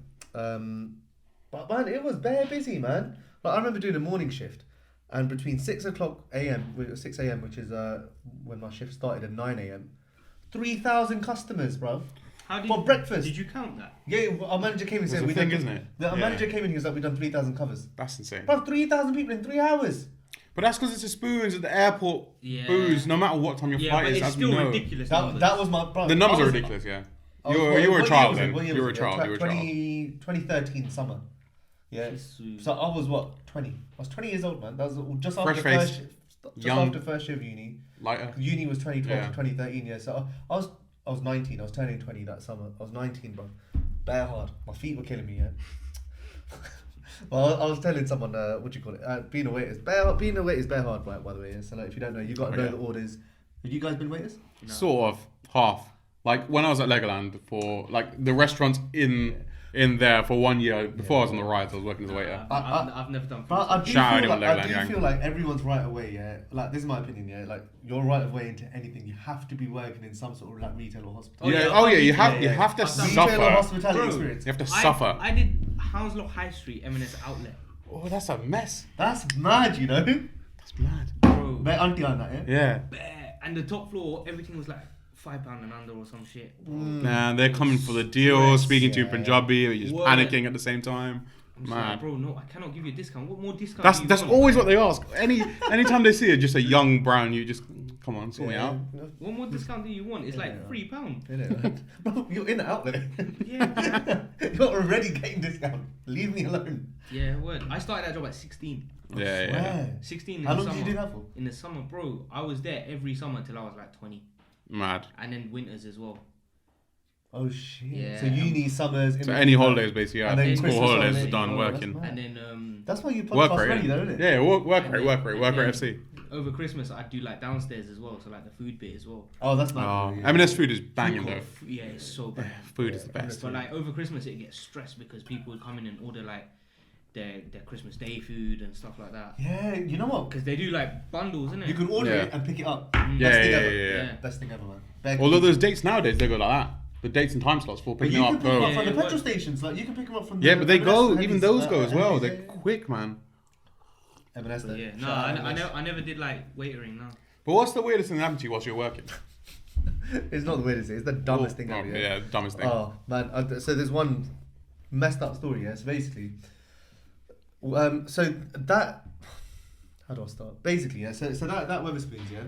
But man, it was bare busy, man. Like I remember doing a morning shift, and between 6 a.m., which is when my shift started at 9 a.m., 3,000 customers, bro. How did For breakfast. Did you count that? Yeah, well, our manager came and It's said a we thing, done. isn't it? Our Yeah. manager came in. He was like, "We done 3,000 covers." That's insane. Bro, 3,000 people in 3 hours. But that's because it's a spoons at the airport. Yeah. Booze, no matter what time your Yeah, flight but is, it's as we still know. ridiculous. That was my. Bro, The numbers I are was- ridiculous, yeah. I was- You were a what year child was it? then. What year You were a was it? child. You were a child. 2013 summer. Yeah. So I was what, 20? I was 20 years old, man. That was just after Fresh first, face, just young. after first year of uni. Lighter. Uni was 2012 Yeah. to 2013. Yeah. So I was 19. I was turning 20 that summer. I was 19, bro. Bare hard. My feet were killing me. Yeah. Well, I was telling someone, what do you call it? Being a waiter is bare hard, right? By the way, so like, if you don't know, you got to know the orders. Have you guys been waiters? No. Sort of half. Like when I was at Legoland for like the restaurants in there for 1 year before I was on the rides, I was working as a waiter. I've never done. But I do feel like everyone's right away. Yeah, like this is my opinion. Yeah, like you're right away into anything. You have to be working in some sort of like retail or hospital. You have to suffer. Retail or hospitality experience. You have to suffer. I did Hounslow High Street M&S outlet. Oh, that's a mess. That's mad, you know. That's mad, bro. Bare auntie on that, yeah. Bare. And the top floor, everything was like £5 and under or some shit. Nah, they're coming for the deal, speaking to Punjabi, you're just panicking at the same time. Man, bro, no, I cannot give you a discount. What more discount? That's always what they ask. Anytime they see it, just a young brown, you just come on, sort me out. What more discount do you want? It's like £3. Bro, you're in the outlet. Yeah. You're already getting discount. Leave me alone. Yeah, word. I started that job at 16. Yeah. 16 in How the long summer. did you do that for? In the summer, bro. I was there every summer till I was like 20. Mad. And then winters as well. Oh shit! Yeah. So uni, summers, so any holidays basically, and then school Christmas holidays holiday, are done working. And then that's why you work podcast rate, ready, though, isn't it? Yeah, work rate FC. Over Christmas, I do like downstairs as well, so like the food bit as well. Oh, that's nice. M&S food is banging though. Yeah, it's so bad. Food is the best. But like over Christmas, it gets stressed because people would come in and order like their Christmas Day food and stuff like that. Yeah, you know what? Because they do like bundles, innit? You can order it and pick it up. Yeah. Best thing ever, man. Although there's dates nowadays, they go like that. The dates and time slots for picking up. You can pick them up from the petrol stations. Like you can pick them up from. Yeah, but they go. Even those go as well. They're quick, man. M&S. Yeah. No, I never did like waitering. No. But what's the weirdest thing that happened to you whilst you're working? It's not the weirdest thing. It's the dumbest thing ever. Yeah, dumbest thing. Oh man. So there's one messed up story. Yeah. So basically, so that. How do I start? Basically, yeah. So that Wetherspoons, yeah.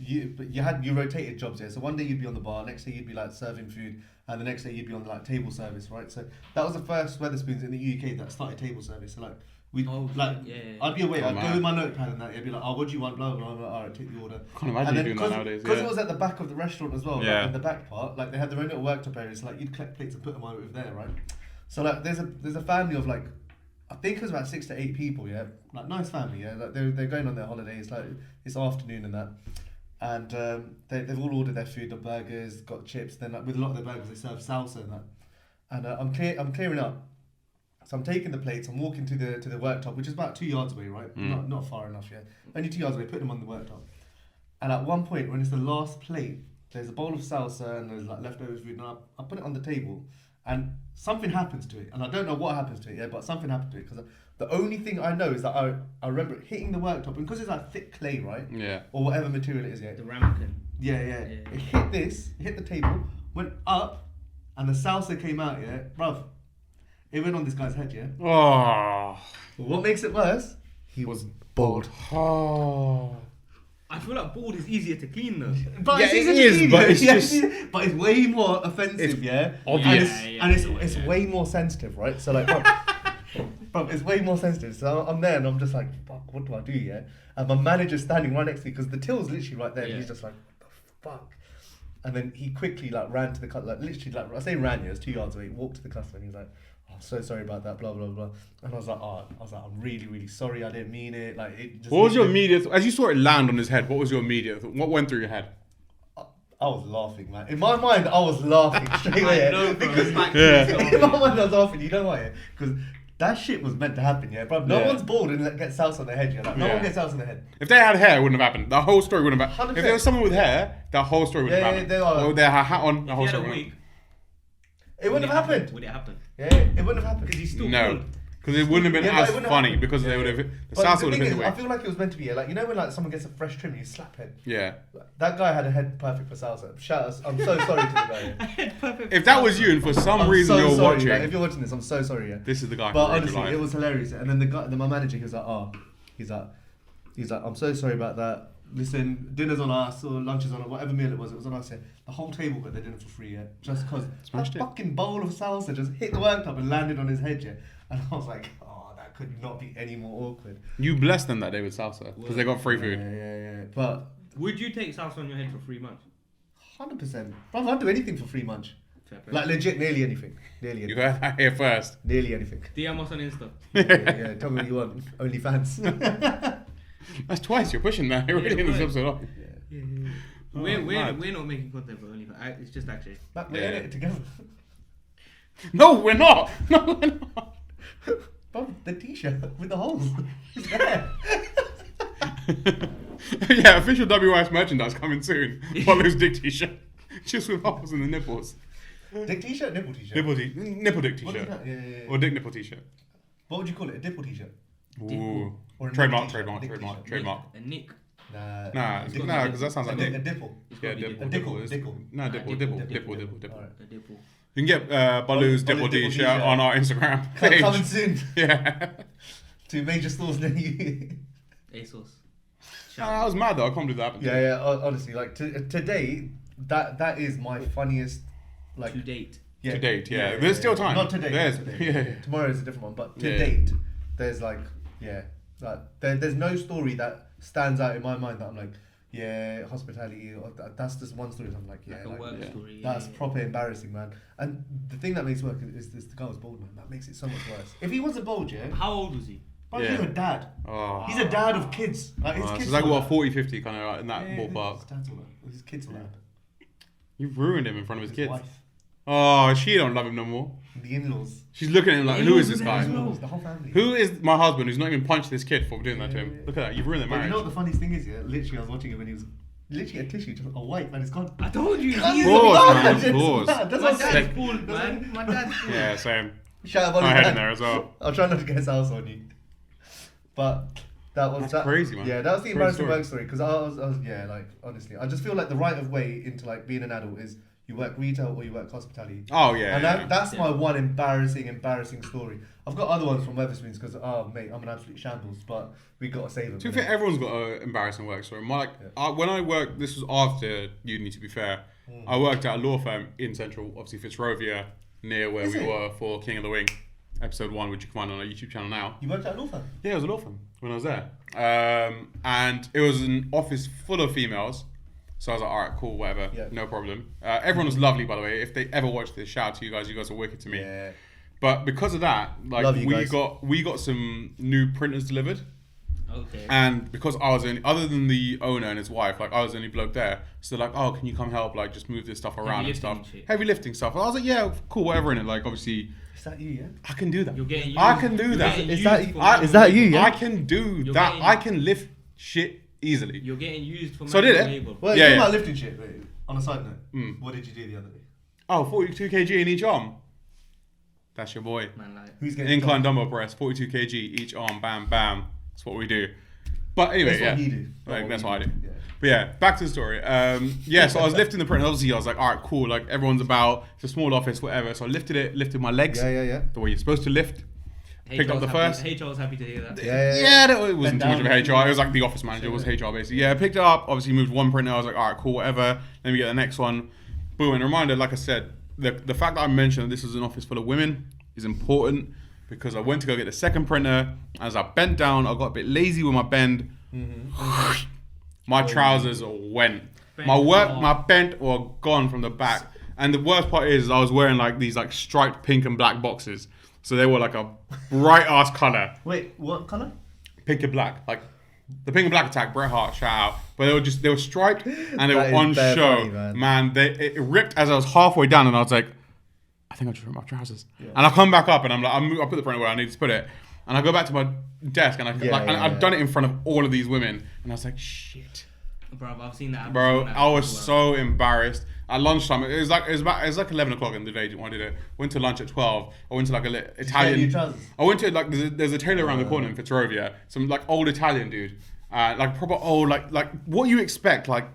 You rotated jobs, yeah. So one day you'd be on the bar, next day you'd be like serving food, and the next day you'd be on like table service, right? So that was the first Wetherspoons in the UK that started table service. So like I'd be away, I'd go with my notepad and that, I'd be like, oh, what do you want? Blah blah blah. Alright, take the order. I can't imagine you doing that nowadays. Because it was at the back of the restaurant as well, yeah. like in the back part, like they had their own little worktop area. So like you'd collect plates and put them over there, right? So like there's a family of like. I think it was about 6 to 8 people, yeah. Like nice family, yeah. Like they're going on their holidays, like it's afternoon and that. And they've all ordered their food, the burgers, got chips. Then like, with a lot of the burgers, they serve salsa and that. And I'm clearing up. So I'm taking the plates. I'm walking to the worktop, which is about 2 yards away, right? Not far enough, yeah. Only 2 yards away. Put them on the worktop. And at one point, when it's the last plate, there's a bowl of salsa and there's like leftover food. And I put it on the table, and something happens to it. And I don't know what happens to it, yeah. But something happened to it because. The only thing I know is that I remember it hitting the worktop, and because it's like thick clay, right? Yeah. Or whatever material it is, yeah. The ramekin. Yeah. It hit the table, went up, and the salsa came out, yeah. Bruv, it went on this guy's head, yeah. Oh. What makes it worse? He was bald. Oh. I feel like bald is easier to clean though. But yeah, it is, but it's just... But it's way more offensive, yeah? Obvious. And it's way more sensitive, right? So like... But it's way more sensitive. So I'm there and I'm just like, fuck, what do I do, yeah? And my manager's standing right next to me because the till's literally right there. Yeah. And he's just like, what the fuck? And then he quickly like ran to the customer, like literally like, I say ran, yeah, it was 2 yards away, walked to the customer and he was like, oh, I'm so sorry about that, blah, blah, blah. And I was like, I'm really, really sorry, I didn't mean it. Like, it just... What was your immediate, as you saw it land on his head, what was your immediate, what went through your head? I was laughing, man. In my mind, I was laughing straight away. In my mind, I was laughing, you know why? Because... That shit was meant to happen, yeah, bro. No one's bald and gets salsa on their head, yeah. Like, no one gets salsa on their head. If they had hair, it wouldn't have happened. The whole story wouldn't have happened. 100%. If there was someone with hair, that whole story would have happened. Or they had a hat on, the whole story would have happened. It wouldn't have happened. Would it happen? Yeah, it wouldn't have happened. Because he's still bald. Because it wouldn't have been as funny because they would have... The salsa would have been the way. I feel like it was meant to be, yeah. Like, you know when like someone gets a fresh trim and you slap head? Yeah. That guy had a head perfect for salsa. Shout out, I'm so sorry to the guy. A head perfect. If that was you and for some reason you're watching... Like, if you're watching this, I'm so sorry, yeah. This is the guy. But honestly, it was hilarious. And then my manager, he was like, he's like, I'm so sorry about that. Listen, dinner's on us or lunch is on us, whatever meal it was on us. Yeah. The whole table got their dinner for free, yeah. Just because that fucking bowl of salsa just hit the worktop and landed on his head, yeah. And I was like, that could not be any more awkward. You blessed them that day with salsa because they got free food. Yeah. But would you take salsa on your head for free lunch? 100%. Bro, I'd do anything for free lunch. Fair play. Like legit, nearly anything. Nearly You anything. heard that here first. Nearly anything. DM us on Insta. Yeah, tell me what you want. OnlyFans. That's twice. You're pushing that already in this right. episode. Yeah. Oh, We're mad. not making content for OnlyFans. It's just Akshay. We're in Yeah. it together. No, we're not. No, we're not. Bro, the t-shirt with the holes. It's there. Yeah, official WYS merchandise coming soon. Ballu's dick t-shirt. Just with holes in the nipples. Dick t-shirt, nipple t-shirt. Nipple dick What is t-shirt. that? Yeah. Or dick nipple t-shirt. What would you call it? A dipple t-shirt? Ooh. Or a Trademark, nipple trademark, t-shirt? trademark, Dick trademark. A Nick. Nah, Dick- because that sounds like a Nick. dipple. Yeah, gotta be dipple. a dickle, is- dickle. No, dipple. Alright. A dipple. You can get Ballu's Ballu's dipple dipple t-shirt t-shirt. on our Instagram page. Coming soon Yeah. to major stores near you. ASOS. I was mad though. I can't believe that happened. Yeah. Honestly, like today, that is my funniest. Like To date. To date, yeah. There's still time. Not today. There's- not today. yeah. Tomorrow is a different one, but to Yeah. date, there's like there's no story that stands out in my mind that I'm like, yeah, hospitality. Or that's just one story. That I'm like, yeah, Like a like, work yeah. story. that's yeah. proper embarrassing, man. And the thing that makes it work is the guy was bald, man. That makes it so much worse. If he wasn't bald, yeah, How old was he? but Yeah. he's a dad. Oh. He's a dad of kids. Like his So kids. it's like saw what, that. 40, 50 kind of in that Yeah, ballpark. His dad's all that. His kids all that. You've ruined him in front of his kids. Wife, Oh, she don't love him no more. the in-laws. She's looking at him like, who is this In-laws guy? as well. The whole family. Who is my husband who's not even punched this kid for doing that to him? Yeah. Look at that. You've ruined their But you marriage. know what the funniest thing is, yeah? Literally, I was watching him when he was literally a tissue, just a white man. It's gone. I told you. Of He's course, a man, man. of course. That's My what I'm saying. dad's bald, man. My dad's bald. Yeah, same. Shout out My Ballu, head man. in there as well. I'll try not to get his house on you. But that was That's crazy, man. Yeah, that was the Crazy embarrassing story. work story because I was yeah, like honestly, I just feel like the right of way into like being an adult is you work retail or you work hospitality. Oh, yeah. And yeah. that's my Yeah. one embarrassing story. I've got other ones from Weatherspoons because, oh, mate, I'm an absolute shambles, but we got to save them. To be fair, everyone's got an embarrassing work story. When I worked, this was after uni, to be fair. I worked at a law firm in central, obviously Fitzrovia, near where Is we it? were for King of the Wing, episode 1, which you can find on our YouTube channel now. You worked at a law firm? Yeah, it was a law firm when I was there. And it was an office full of females. So I was like, all right, cool, whatever, Yeah. no problem. Everyone was lovely, by the way. If they ever watch this, shout out to you guys. You guys are wicked to me. Yeah. But because of that, like Love you guys. we got some new printers delivered. Okay. And because I was only, other than the owner and his wife, like I was the only bloke there. So they're like, oh, can you come help? Like just move this stuff around and lifting stuff. and shit. Heavy lifting stuff. And I was like, yeah, cool, whatever in it. Like obviously, Is that you, yeah? I can do that. You're getting used. I can do You're that. getting Is used that- for is that you, yeah? I can do You're that. getting- I can lift shit easily. You're getting used for So I did manual it. labor. Well, Yeah, talking yeah. about lifting shit, wait, on a side note, Mm. what did you do the other day? Oh, 42 kg in each arm. That's your boy. Man, like, Who's getting Incline dumbbell press, 42 kg each arm, bam, bam. That's what we do. But anyway, That's yeah. what he do. Like, that's we what I do. Yeah. But yeah, back to the story. Yeah, so I was lifting the print. Obviously, I was like, all right, cool. Like everyone's about. It's a small office, whatever. So I lifted my legs Yeah. the way you're supposed to lift. Picked up the first. HR was happy to hear that. Yeah, it wasn't too much of Bend HR. It was like the office manager. It was HR basically. Yeah, I picked it up. Obviously, moved one printer. I was like, all right, cool, whatever. Let me get the next one. Boom. And a reminder, like I said, the fact that I mentioned that this is an office full of women is important because I went to go get the second printer. As I bent down, I got a bit lazy with my bend. My trousers went. My bent were gone from the back. And the worst part is I was wearing like these like striped pink and black boxes. So they were like a bright ass colour. Wait, what colour? Pink and black. Like the pink and black attack, Bret Hart, shout out. But they were striped and they That were is on bare show. funny, man. It ripped as I was halfway down and I was like, I think I just ripped my trousers. And I come back up and I'm like, I put the printer where I need to put it. And I go back to my desk and I've done it in front of all of these women. And I was like, shit. Bro, I've seen that. Bro, I was so embarrassed. At lunchtime, it was like 11 o'clock in the day when I did it. Went to lunch at 12. I went to like a Italian. I went to like there's a tailor around the corner in Fitzrovia. Some like old Italian dude, like proper old like what you expect like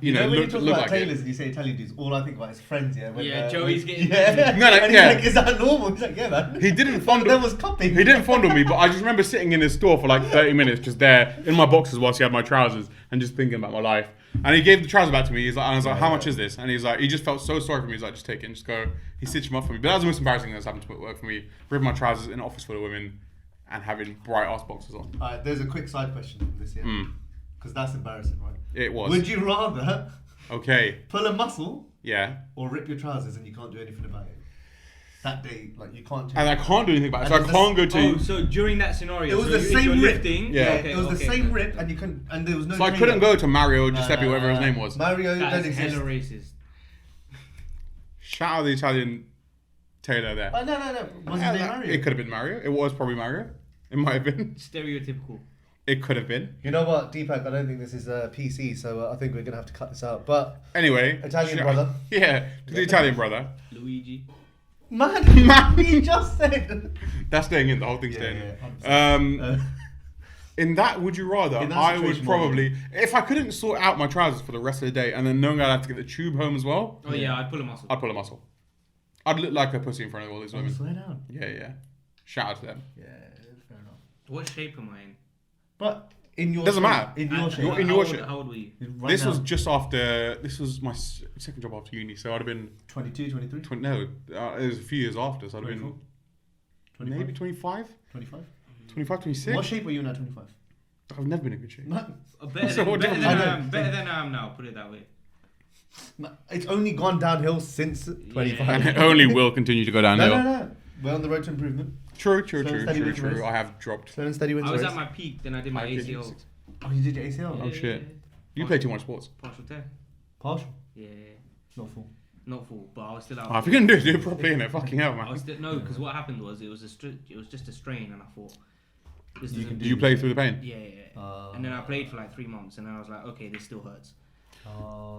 you know when you look talk about like tailors it. and you say Italian dudes, all I think about is Friends, yeah. When, Yeah, Joey's getting- Yeah. No, And he's yeah. like, is that normal? He's like, yeah, man. He didn't There fondle. was cupping. He didn't fondle me, but I just remember sitting in his store for like 30 minutes, just there in my boxes whilst he had my trousers and just thinking about my life. And he gave the trousers back to me. He's like, and I was like, how much is this? And he's like, he just felt so sorry for me. He's like, just take it and just go. He stitched them up for me. But that was the most embarrassing thing that's happened to work for me. Ripping my trousers in an office full of women and having bright ass boxes on. Alright, there's a quick side question from this, yeah. Because that's embarrassing, right? It was. Would you rather Okay. Pull a muscle Yeah. or rip your trousers and you can't do anything about it. That day, like you can't. And I can't do anything about it. So And I can't go to. Oh, so during that scenario, It was so the if same you're rip. lifting. Yeah. Okay, It was the okay, same okay. rip, and you couldn't, and there was no. So I trainer. couldn't go to Mario Giuseppe, No, whatever his name was. Mario That doesn't is hella exist. racist. Shout out the Italian tailor there. Oh, no. Was his name Mario? It could have been Mario. It was probably Mario. It might have been. Stereotypical. It could have been. You know what, Deepak? I don't think this is PC, so I think we're gonna have to cut this out. But Anyway. Italian brother. Yeah, to the Italian brother. Luigi. Man, he just said. That's staying in. The whole thing's staying Yeah. in. In that, would you rather? In that I would situation, probably, if I couldn't sort out my trousers for the rest of the day, and then knowing I'd have to get the tube home as well, Oh yeah, I'd pull a muscle. I'd pull a muscle. I'd look like a pussy in front of all these women. Slow down. Yeah. Shout out to them. Yeah, fair enough. What shape am I in? But in your Doesn't shape, matter. In your shape. You're in how your old- shape. How old were you? Right This now, was just after. This was my second job after uni, so I'd have been 22, 23, 20. No, it was a few years after, so I'd have been 25? maybe 25, 25. 25, 26. What shape were you in at 25? I've never been in good shape. Better So what than, difference better, does than it I am, better than I am now. Put it that way. It's only gone downhill since 25. And it only will continue to go downhill. No. We're on the road to improvement. True. Slow and steady wins the race. I have dropped. Slow and steady wins I the was race. at my peak, then I did my Five ACL. kgs. Oh, you did your ACL? Oh, shit. You play too much sports. Partial tear. Partial? Yeah. Not full. Not full, but I was still out. Oh, if you're gonna do it properly, innit? Fucking hell, I man. was still, no, because what happened was it was just a strain, and I thought this You doesn't can Do you play through the pain? Yeah. And then I played for like 3 months, and then I was like, okay, this still hurts.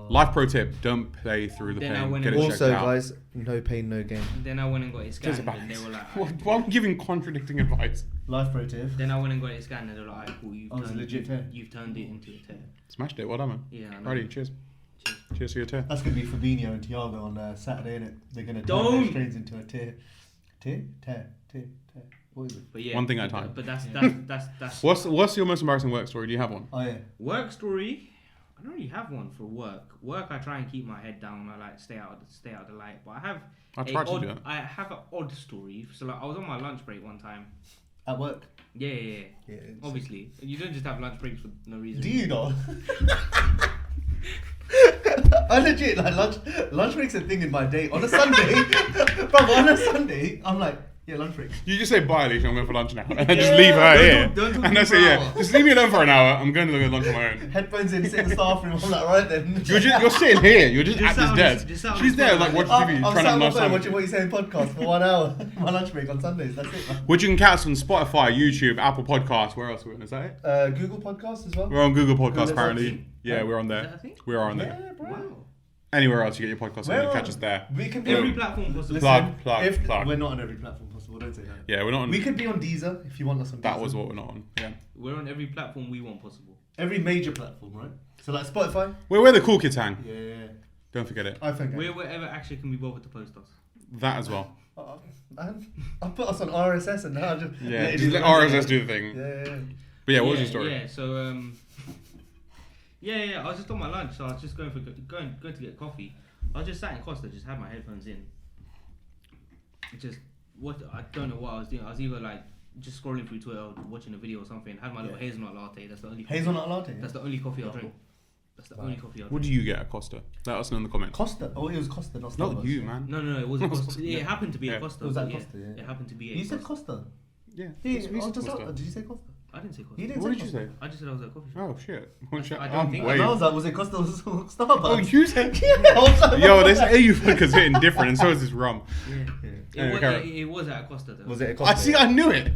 Life pro tip: don't play through the Then I pain. went Get it and- checked Also, out. guys, no pain, no gain. Then I went and got it Just scanned, about and they were like, Why am I giving contradicting advice? Life pro tip. then I went and got it scanned, and they were like, cool, Oh, it's a legit tear. you've turned it into a tear. Smashed it. Well done, man. Yeah, I know. Righty, cheers. Cheers to your tear. That's going to be Fabinho and Thiago on Saturday, innit? They're going to turn Don't. their strains into a tear. Tear. What is it? But yeah, One thing at a time. But that's What's your most embarrassing work story? Do you have one? Oh, yeah. work story. I don't really have one for work. Work, I try and keep my head down. I like stay out of the light. But I have I tried to odd, do that. I have an odd story. So like, I was on my lunch break one time. At work? Yeah. Yeah. it's- Obviously, you don't just have lunch breaks for no reason. Do you not? I legit, like, lunch break's a thing in my day. On a Sunday, I'm like, yeah, lunch break. You just say bye, Alicia. I'm going for lunch now, and then just leave her here. don't talk and to I say, me for yeah, an hour. just leave me alone for an hour. I'm going to go get lunch on my own. Headphones in, sit in the staff room. I'm like, right then. You're sitting here. You're just Just at sat this on desk. his- just sat on She's his there, phone. like watching I'm TV, sat trying to on my have phone nice watching What You Saying podcast for 1 hour. My lunch break on Sundays. That's it, man. Which you can catch on Spotify, YouTube, Apple Podcasts. Where else are we on? Is that it? Google Podcast as well. We're on Google Podcasts Google apparently. Podcasts. Yeah, we're on Is that a there. thing? We are on Yeah, there. bro. Wow. Anywhere else you get your podcast, you Where can on- catch us there. We can be Every on, platform possible. listen, Plug. We're not on every platform possible. Don't say that. Yeah, we're not on. We could be on Deezer if you want us on Deezer. That was what we're not on. Yeah. We're on every platform we want possible. Every major platform, right? So like Spotify. We're where the cool kids hang. Yeah. Don't forget it. I think. We're wherever actually can be bothered to post us. That as well. I'll put us on RSS and now just Yeah. Just let RSS do the thing. Yeah. But yeah, what was your story? Yeah. So yeah. I was just on my lunch, so I was just going to get coffee. I was just sat in Costa, just had my headphones in. I don't know what I was doing. I was either like just scrolling through Twitter, or watching a video or something. Had my little hazelnut latte. That's the only Hazelnut latte. That's the only coffee I drink. That's the only coffee I drink. What do you get at Costa? Let us know in the comments. Costa. Oh, it was Costa, not Starbucks. Not you, man. No, it wasn't Costa. It happened to be Yeah. a Costa. It was at but Costa, yeah. It happened to be a You said Costa. Costa. Yeah. Yeah. We said Costa. Did you say Costa? I didn't say Costa. You didn't What say did you Costa. say? I just said I was at a coffee shop. Oh shit. I don't think- And I was like, was it Costa or Starbucks? Oh, you said. Yeah, I was like, Yo, this AU vodka's hitting different, and so is this rum. Yeah. It was at a Costa though. Was it a Costa? I see. I knew it.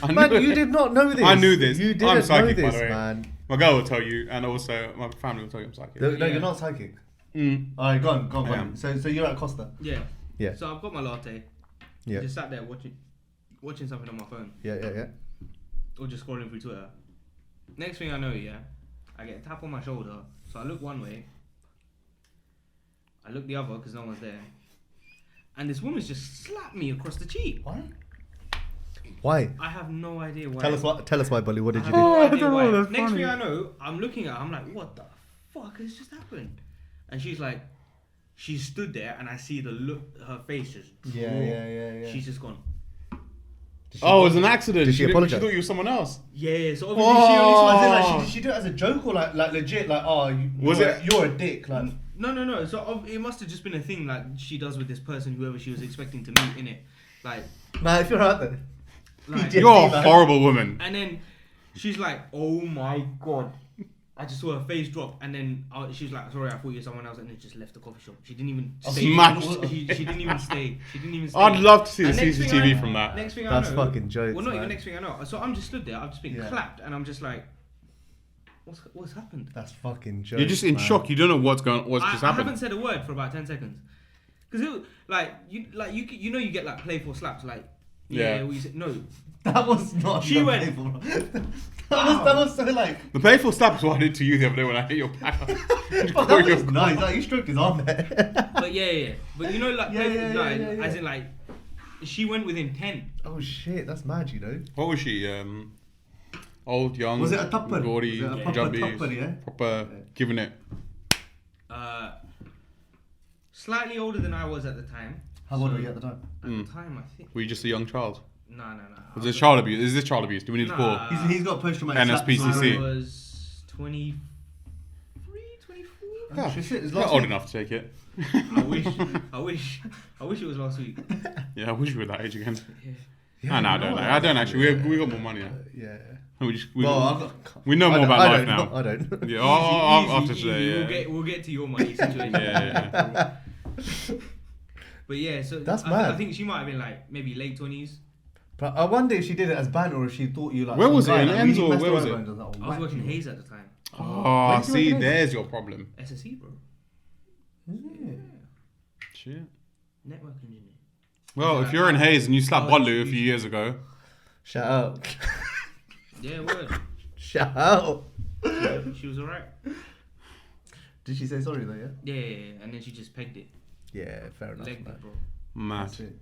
Man, you did not know this. I knew this. You I'm didn't know psychic, by this, the way. man. My girl will tell you, and also my family will tell you I'm psychic. No, Yeah. you're not psychic. Mm. All right, go on. I am. So you're at Costa. Yeah. Yeah. So I've got my latte. Yeah. Just sat there watching something on my phone Yeah. or just scrolling through Twitter. Next thing I know, I get a tap on my shoulder. So I look one way. I look the other because no one's there. And this woman's just slapped me across the cheek. Why? I have no idea why. Tell us why, Ballu. What did you I have do? no I idea don't why. know, that's Next funny. thing I know, I'm looking at her, I'm like, what the fuck has just happened? And she's like, she stood there and I see the look, her face just Yeah. She's just gone. Oh, it was an accident. Did she She apologize? thought you were someone else. Yeah, so obviously Oh. she only As in, saw like, she do it as a joke or like legit, like, oh, Was it- you're a dick, like. No. So it must have just been a thing like she does with this person, whoever she was expecting to meet, innit? Like, Man, if you're out there, like, You're a horrible woman. and then she's like, "Oh my god." I just saw her face drop, and then she was like, "Sorry, I thought you were someone else," and then just left the coffee shop. She didn't even stay. Smash. She didn't even stay. She didn't even stay. I'd love to see the And next thing CCTV I- from that. Next thing I that's know, fucking jokes. well, not man. even next thing I know. So I'm just stood there. I've just been Yeah. clapped, and I'm just like, "What's happened?" That's fucking jokes. You're just in man. shock. You don't know what's just I happened. haven't said a word for about 10 seconds, because it was like you know you get like playful slaps like Yeah. we said, no. That was not. She the went- playful. that was so like. The playful slap is what I did to you the other day when I hit your back. Oh, that was nice. Like, you stroked his arm there. But yeah. But you know, like, Yeah, playful, yeah, like, yeah. as in like, she went within 10. Oh shit, that's mad, you know. What was she? Old, young, Was it a tupper? gaudy, Was it a proper jumpy, tupper, yeah? proper, giving it. Slightly older than I was at the time. How old were you at the time? At the time, I think. Were you just a young child? No. Was this child abuse? Is this child abuse? Do we need to call? Nah. He's got post-traumatic NSPCC. slap I disorder. was 23, 24. Oh, shit, it's You're last old week. enough to take it. I wish it was last week. Yeah, I wish we were that age again. Yeah. No, I don't. I don't actually. We got more money. Yeah. We Well, we know more about life now. I don't. Yeah, after Easy. today. Yeah. We'll get to your money situation. Yeah. But yeah, so That's I mad. think she might have been like maybe late 20s. But I wonder if she did it as banter or if she thought you like. Where some was it, guy in that Enns really or messed where was around it? and does that, I was whack working you. Hayes at the time. Oh, Where did you see, work in there's your problem. SSE, bro. Yeah. Shit. Network engineer. Well, if you're in Hayes and you slapped Oh, Ballu a few years ago, Shout out. Yeah, word. Shout out. She was alright. Did she say sorry though? Yeah. Yeah. And then she just pegged it. Yeah, fair enough. Legged man. it, bro. mad. That's it.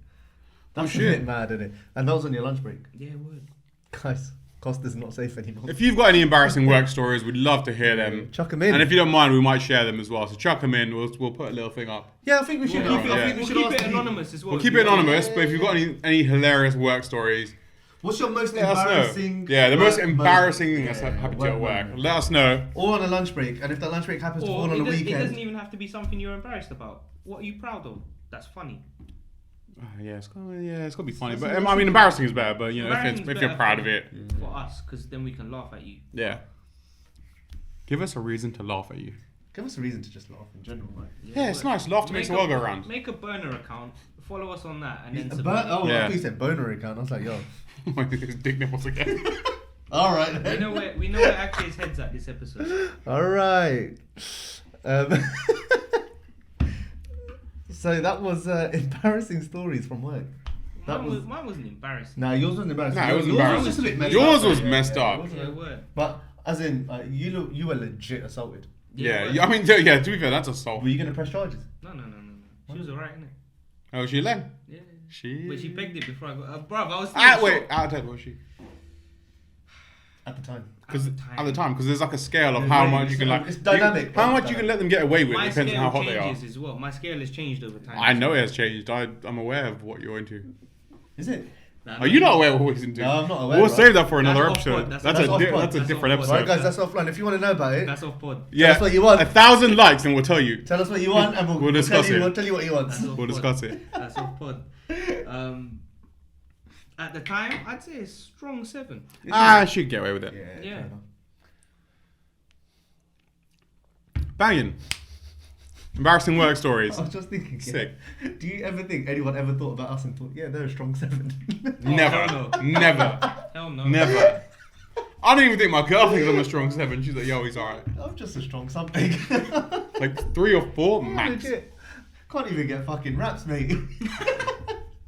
That's shit. a bit mad, isn't it? And that was on your lunch break. Yeah, word. Guys, Costa's not safe anymore. If you've got any embarrassing work stories, we'd love to hear them. Chuck them in. And if you don't mind, we might share them as well. So chuck them in. We'll put a little thing up. Yeah, I think we should. We'll I think we We'll should keep ask it the people. anonymous as well. We'll keep it anonymous, but if you've got any hilarious work stories, What's your most let us embarrassing? know. Yeah, the most work embarrassing thing moment? that's happened to you at work. moment. Let us know. Or on a lunch break, and if that lunch break happens to fall Or on a it weekend. doesn't even have to be something you're embarrassed about. What are you proud of? That's funny. Yeah, it's got to be funny. But I mean, embarrassing is better. But you know, if you're Embarrassing's proud better of it, for us, because then we can laugh at you. yeah. Give us a reason to laugh at you. Give us a reason to just laugh in general, right? Yeah, it's but nice. Laughter makes the world go round. Make a burner account. Follow us on that, and then I submit. thought Yeah. you said boner account. I was like, yo. His dick nipples again. All right. We Then. know where Akshay's head's at this episode. All right. So that was embarrassing stories from work. That was. Mine wasn't embarrassing. Nah, yours wasn't embarrassing. Nah, it was Yours embarrassing. just a bit messed Yours up. was messed up. it wasn't- Yeah, word. But as in, you were legit assaulted. Yeah, word. I mean, yeah. To be fair, that's assault. Were you gonna press charges? No. She was alright, innit? Oh, was she Len? Yeah. She. But she pegged it before I got. Bruv, I was. Wait. Out of was she? At the time. Because at the time, because there's like a scale of There's how really- much you can like. it's dynamic, How bro, much you can let them get away with My depends on scale how hot they are. changes as well. My scale has changed over time. I know it has changed. I'm aware of what you're into. Is it? Nah, Are you not aware of what he's into? No, I'm not aware, We'll bro. save that for another That's off episode. pod, That's that's a off pod, that's a that's different off pod. Right, episode. guys, that's offline. If you want to know about it, That's off pod. Yeah, That's what you want. 1,000 likes and we'll tell you. tell us what you want, and We'll discuss tell you, it. We'll tell you what you want. That's off We'll pod. discuss it. That's off pod. At the time, I'd say a strong 7. I should get away with it. Yeah. Yeah. Fair enough. Banging. Embarrassing work stories. I was just thinking. yeah. Sick. Do you ever think anyone ever thought about us and thought, yeah, they're a strong 7? Never. hell no. Never. Hell no. Never. I don't even think my girl thinks I'm a strong 7. She's like, yo, he's alright. I'm just a strong something. Like 3 or 4 Yeah, max. legit. Can't even get fucking raps, mate.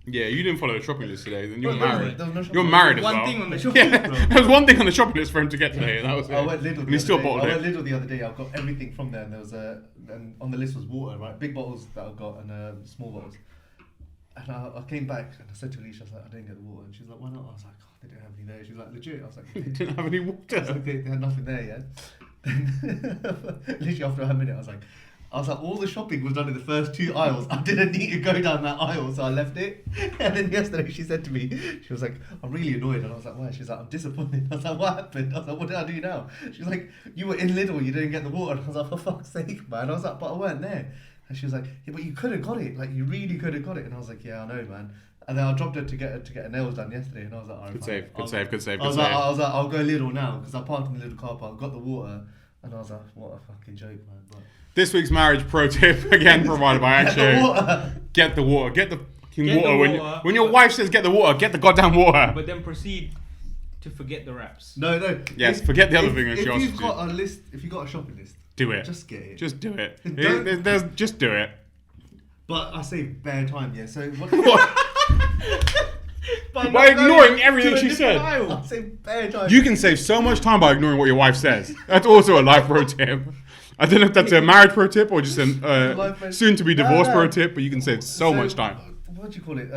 Yeah, you didn't follow the shopping list today. Then you're There was married. no shopping You're list. married as One well. thing on the shopping Yeah, list, bro. there was one thing on the shopping list for him to get today, and that was it. I went Lidl. And the he still other day. bottled I went it. Lidl the other day. I got everything from there, and there was and on the list was water, right? Big bottles that I got and small bottles. And I came back and I said to Alicia, I was like, I didn't get the water, and she's like, why not? I was like, oh, they didn't have any there. She was like, legit. I was like, He didn't have any I was water. like, they had nothing there, yeah. Literally after a minute, I was like, I was like, all the shopping was done in the first 2 aisles. I didn't need to go down that aisle, so I left it. And then yesterday she said to me, she was like, I'm really annoyed. And I was like, why? She's like, I'm disappointed. I was like, what happened? I was like, what did I do now? She's like, you were in Lidl, you didn't get the water. And I was like, for fuck's sake, man. I was like, but I weren't there. And she was like, yeah, but you could have got it. Like, you really could have got it. And I was like, yeah, I know, man. And then I dropped her to get her nails done yesterday. And I was like, all right, Good fine. save. I was like, I'll go Lidl now. Because I parked in the little car park, got the water. And I was like, what a fucking joke, man. But This week's marriage pro tip, again provided by Akshay. Get the water. Get the fucking water. When your wife says get the water, get the goddamn water. But then proceed to forget the wraps. No. Yes, forget the other thing that she If asked you've you to got a list, if you've got a shopping list, do it. just get it. Just do it. Don't- Just do it. But I say bare time, yeah. So what? By ignoring everything she said. I say bare time. You can save so much time by ignoring what your wife says. That's also a life pro tip. I don't know if that's a marriage pro tip or just a soon-to-be divorced pro tip, but you can save so much time. What do you call it?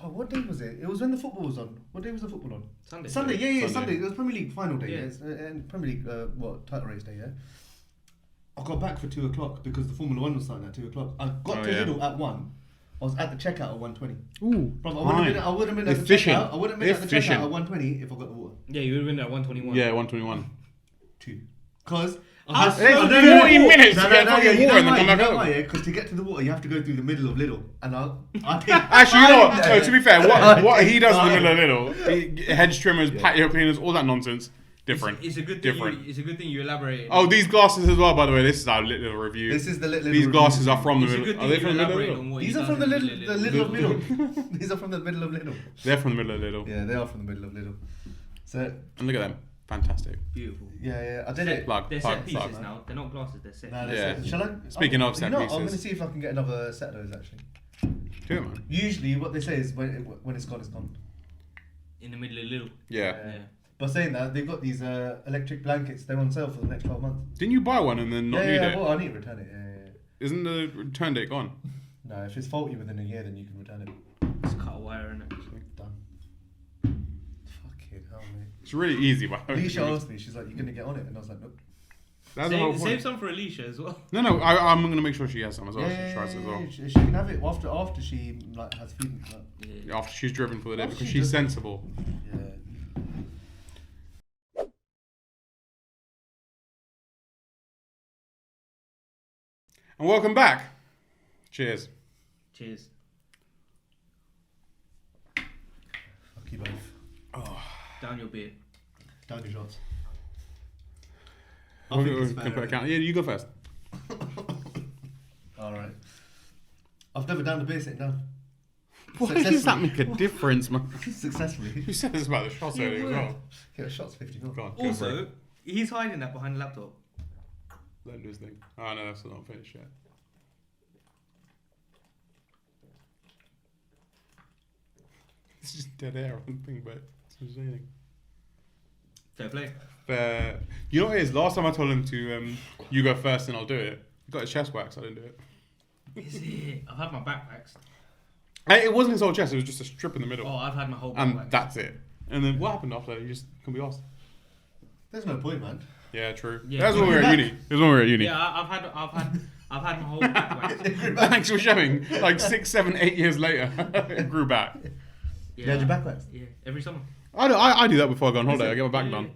What day was it? It was when the football was on. What day was the football on? Sunday. Yeah, Sunday. It was Premier League final day, Yeah. and Premier League, title race day, yeah. I got back for 2:00 because the Formula 1 was starting at 2:00. I got to Lidl at 1. I was at the checkout at 1:20. Ooh, Bro, I would have been at the checkout. I would have been at the checkout at 1:20 if I got the water. Yeah, you would have been at 121. Yeah, 121. 2. Because It's 40 minutes to get fucking water and then come back know home. why, because to get to the water you have to go through the middle of Lidl, and I think Actually, you know what? No, to be fair, what he does in the middle of Lidl, hedge trimmers, patio cleaners, all that nonsense, different. It's a good thing you elaborate. Oh, these glasses as well, by the way. This is our Lit Lidl review. This is the Lit Lidl These glasses review. are from the It's a middle. good Are thing they you from the elaborate middle? on what These he are does from the in middle of Lidl. These are from the middle of Lidl. They're from the middle of Lidl. Yeah, they are from the middle of Lidl. So And look at them. Fantastic. Beautiful. yeah, I did it. They're set pieces now. They're not glasses. They're set. No, pieces. Yeah. Shall I? Speaking of set I'm pieces. going to see if I can get another set of those actually. Do it, man. Usually, what they say is when it's gone, it's gone. In the middle of Lidl. Yeah. But saying that, they've got these electric blankets. They're on sale for the next 12 months. Didn't you buy one and then not need it? Well, I need to return it. Yeah. Isn't the return date gone? No, if it's faulty within a year, then you can return it. Just cut a wire in it. Done. Fucking hell, mate. It's really easy, by the way. Alicia asked me, she's like, "You're gonna get on it," and I was like, "Nope." That's the whole point. Save some for Alicia as well. No, I'm going to make sure she has some as well. Yeah, She tries as well. she can have it after she like has feeding. Yeah. After she's driven for the day After because she's she's driven. sensible. Yeah. And welcome back. Cheers. Cheers. Fuck you both. Down your beer. Down your shots. Can put a count. Yeah, you go first. Alright. I've never down the beer sitting down. Why does that make a difference, man? Successfully. You said this about the shots earlier as well. Yeah, shots 50 mil. Go on, go for Also, it. he's hiding that behind the laptop. Don't do his thing. Oh, no, that's not finished yet. It's just dead air on the thing, but it's insane. Fair play. You know what it is? Last time I told him to, you go first and I'll do it. He got his chest waxed, I didn't do it. Is it? I've had my back waxed. It wasn't his whole chest, it was just a strip in the middle. Oh, I've had my whole back And waxed. that's it. And then what happened after that? You just couldn't be asked. There's no point, man. Yeah, true. Yeah. That's when we were at uni. It was when we were at uni. Yeah, I've had my whole back waxed. Thanks for showing. Like 6, 7, 8 years later, it grew back. You had your back waxed? Yeah, every summer. I do that before I go on holiday. I get my back done.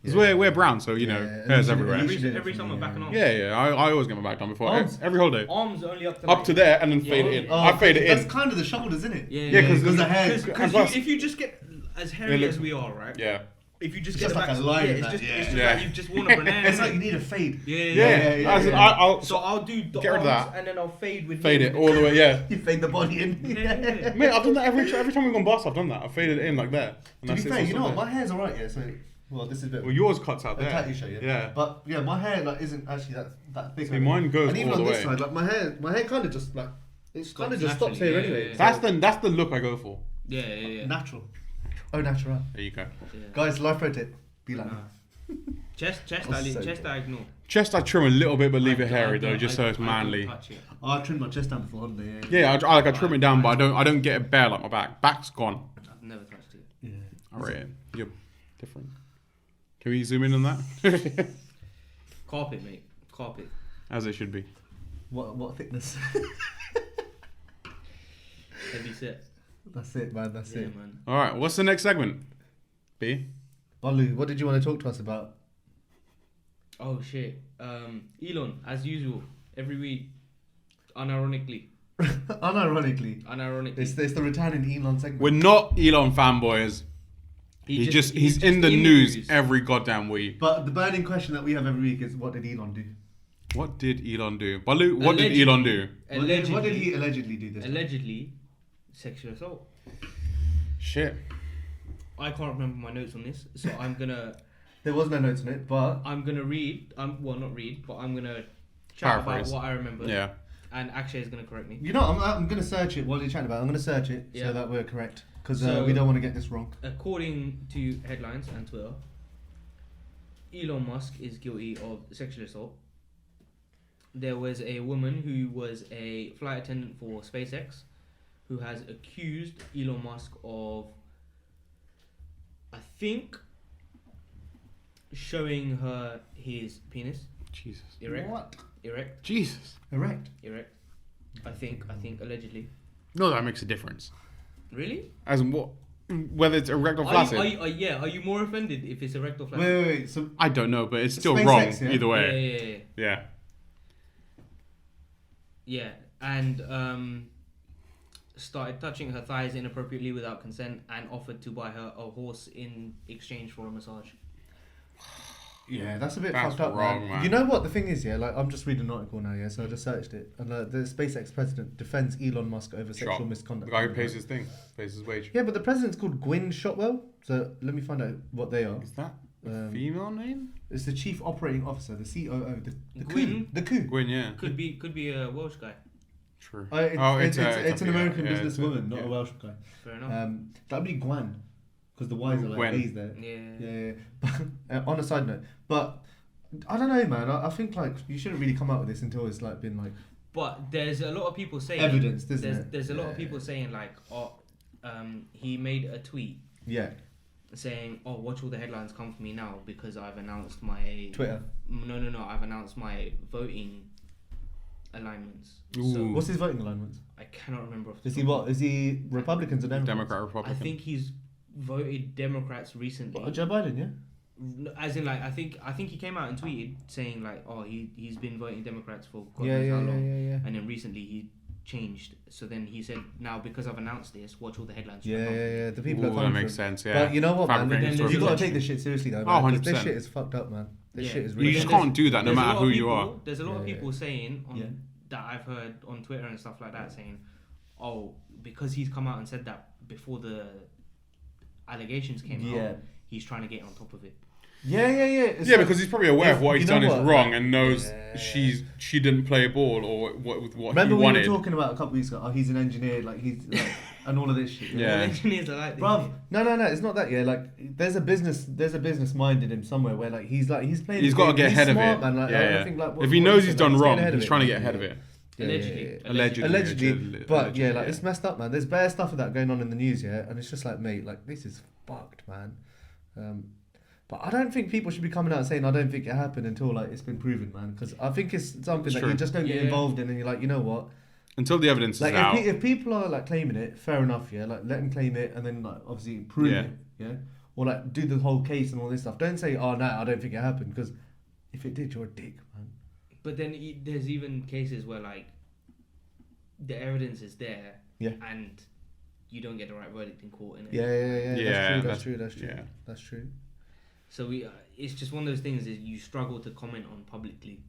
Because we're brown, so, you know, hairs everywhere. Every summer, back and on. Yeah. I always get my back done before. Arms? Every holiday. Arms only up to Up to there and then fade it in. I fade it in. That's kind of the shoulders, isn't it? Yeah, because the hair. Because if you just get as hairy as we are, right? Yeah. If you just It's get just the like back, a line in it's that, just, yeah. it's just Yeah. like you've just worn a banana. It's like you need a fade. Yeah. So I'll do the Get rid of arms that. and then I'll fade with Fade it all the way, yeah. You fade the body in. Yeah. Mate, I've done that every time we've gone bust, I've done that. I've faded it in like that. And To be that's it, fair, it's you know all what? there. My hair's alright, yeah. So, well, this is a bit. Well, yours cuts out a there. tatty show, yeah. Yeah. But yeah, my hair like isn't actually that thick. See, mine goes and even all on the this way. side, like my hair kind of just like it's kind of just stops naturally, here yeah, anyway. yeah. That's the look I go for. Yeah. Natural. Oh, natural. There you go. Yeah. Guys, life pro tip: be like Nah. me. Chest I ignore. Chest I trim a little bit, but leave it I hairy don't- though, just I- so it's I don't manly. touch it. I trimmed my chest down before holiday. Yeah, I trim it down, but I don't get it bare like my back. Back's gone. I've never touched it. Yeah. I rate it. You're different. Can we zoom in on that? Carpet, mate. Carpet. As it should be. What thickness? Heavy set. That's it, man. That's it. Man. All right. What's the next segment? B. Ballu, what did you want to talk to us about? Oh shit. Elon, as usual, every week, unironically. Unironically. It's the returning Elon segment. We're not Elon fanboys. He's in the news every goddamn week. But the burning question that we have every week is, what did Elon do? What did Elon do? Ballu, what did Elon do? What did he allegedly do this time? Allegedly, sexual assault. Shit. I can't remember my notes on this, so I'm gonna. There was no notes on it, but I'm gonna read. Not read, but I'm gonna chat Paraphrase. about what I remember. Yeah. And Akshay is gonna correct me. you know, I'm gonna search it while you're chatting about it. I'm gonna search it Yeah. so that we're correct, because So- we don't want to get this wrong. According to headlines and Twitter, Elon Musk is guilty of sexual assault. There was a woman who was a flight attendant for SpaceX who has accused Elon Musk of, I think, showing her his penis. Jesus. Erect. What? Erect. Jesus. Erect. Erect. I think allegedly. No, that makes a difference. Really? As in what? Whether it's erect or flaccid? Are you more offended if it's erect or flaccid? Wait. So I don't know, but it's still SpaceX, wrong yeah? either way. Yeah. And started touching her thighs inappropriately without consent and offered to buy her a horse in exchange for a massage. yeah, that's a bit That's fucked up, wrong, man. You know what the thing is, yeah? Like, I'm just reading an article now, yeah. So I just searched it, and the SpaceX president defends Elon Musk over sexual Shock. misconduct. The guy who pays his wage. Yeah, but the president's called Gwynne Shotwell. So let me find out what they are. Is that a female name? It's the chief operating officer, the COO, the Gwynne? coup. Gwyn, yeah. Could be a Welsh guy. True. It's a an American yeah, businesswoman, not yeah. a Welsh guy. Fair enough. That'd be Gwen, because the Y's are like Gwen. A's there. Yeah. Yeah. On a side note, but I don't know, man. I think like you shouldn't really come out with this until it's like been like But there's a lot of people saying evidence, isn't it? There's a lot of people saying like, he made a tweet Yeah. saying, "Oh, watch all the headlines come for me now because I've announced my Twitter. No, I've announced my voting alignments." Ooh. So What's his voting alignments? I cannot remember. Off the Is top he what? Is he Republicans or Democrats? Democrat, I Republican. think he's voted Democrats recently. What, Joe Biden, yeah. As in, like, I think he came out and tweeted saying like, "Oh, he's been voting Democrats for God Yeah, knows yeah, how yeah, long," yeah. and then recently he changed. So then he said, "Now because I've announced this, watch all the headlines." Yeah, come yeah, from me." yeah. The people Ooh, are coming that makes from. sense, yeah. But you know what, man? Fabricating Then You got to Exactly. take this shit seriously, though, Oh, man. 'Cause this 100%. shit is fucked up, man. This Yeah. shit is You really. just There's- can't do that no There's a matter lot who of you people- are. There's a lot of Yeah. people saying on Yeah. that I've heard on Twitter and stuff like that saying, "Oh, because he's come out and said that before the allegations came Yeah. out, he's trying to get on top of it." Yeah. It's Yeah, like- because he's probably aware of what you he's know done is what? wrong and knows Yeah. she didn't play ball or what Remember he we wanted. were talking about a couple weeks ago? Oh, he's an engineer, like he's like, and all of this shit. Yeah. All engineers are like this. Bruv, no, it's not that. Yeah, like there's a business mind in him somewhere where like he's playing. He's the got to game. get He's ahead smart, of it. man. Like, Yeah. I think, like, If he what knows you he's said, done like, wrong, getting ahead he's of trying to it. get ahead of it. Allegedly. Allegedly, yeah. it's messed up, man. There's bare stuff of that going on in the news, yeah, and it's just like, mate, like this is fucked, man. But I don't think people should be coming out saying I don't think it happened until like it's been proven, man. Because I think it's something that True. you just don't get Yeah. involved in, and you're like, you know what? Until the evidence Like is out. if people are like claiming it, fair enough, yeah. Like let them claim it, and then like obviously prove Yeah. it, yeah. Or like do the whole case and all this stuff. Don't say, oh no, I don't think it happened, because if it did, you're a dick, man. But then there's even cases where like the evidence is there, Yeah. and you don't get the right verdict in court, innit? Yeah. Yeah, That's true. yeah. That's true. So it's just one of those things that you struggle to comment on publicly.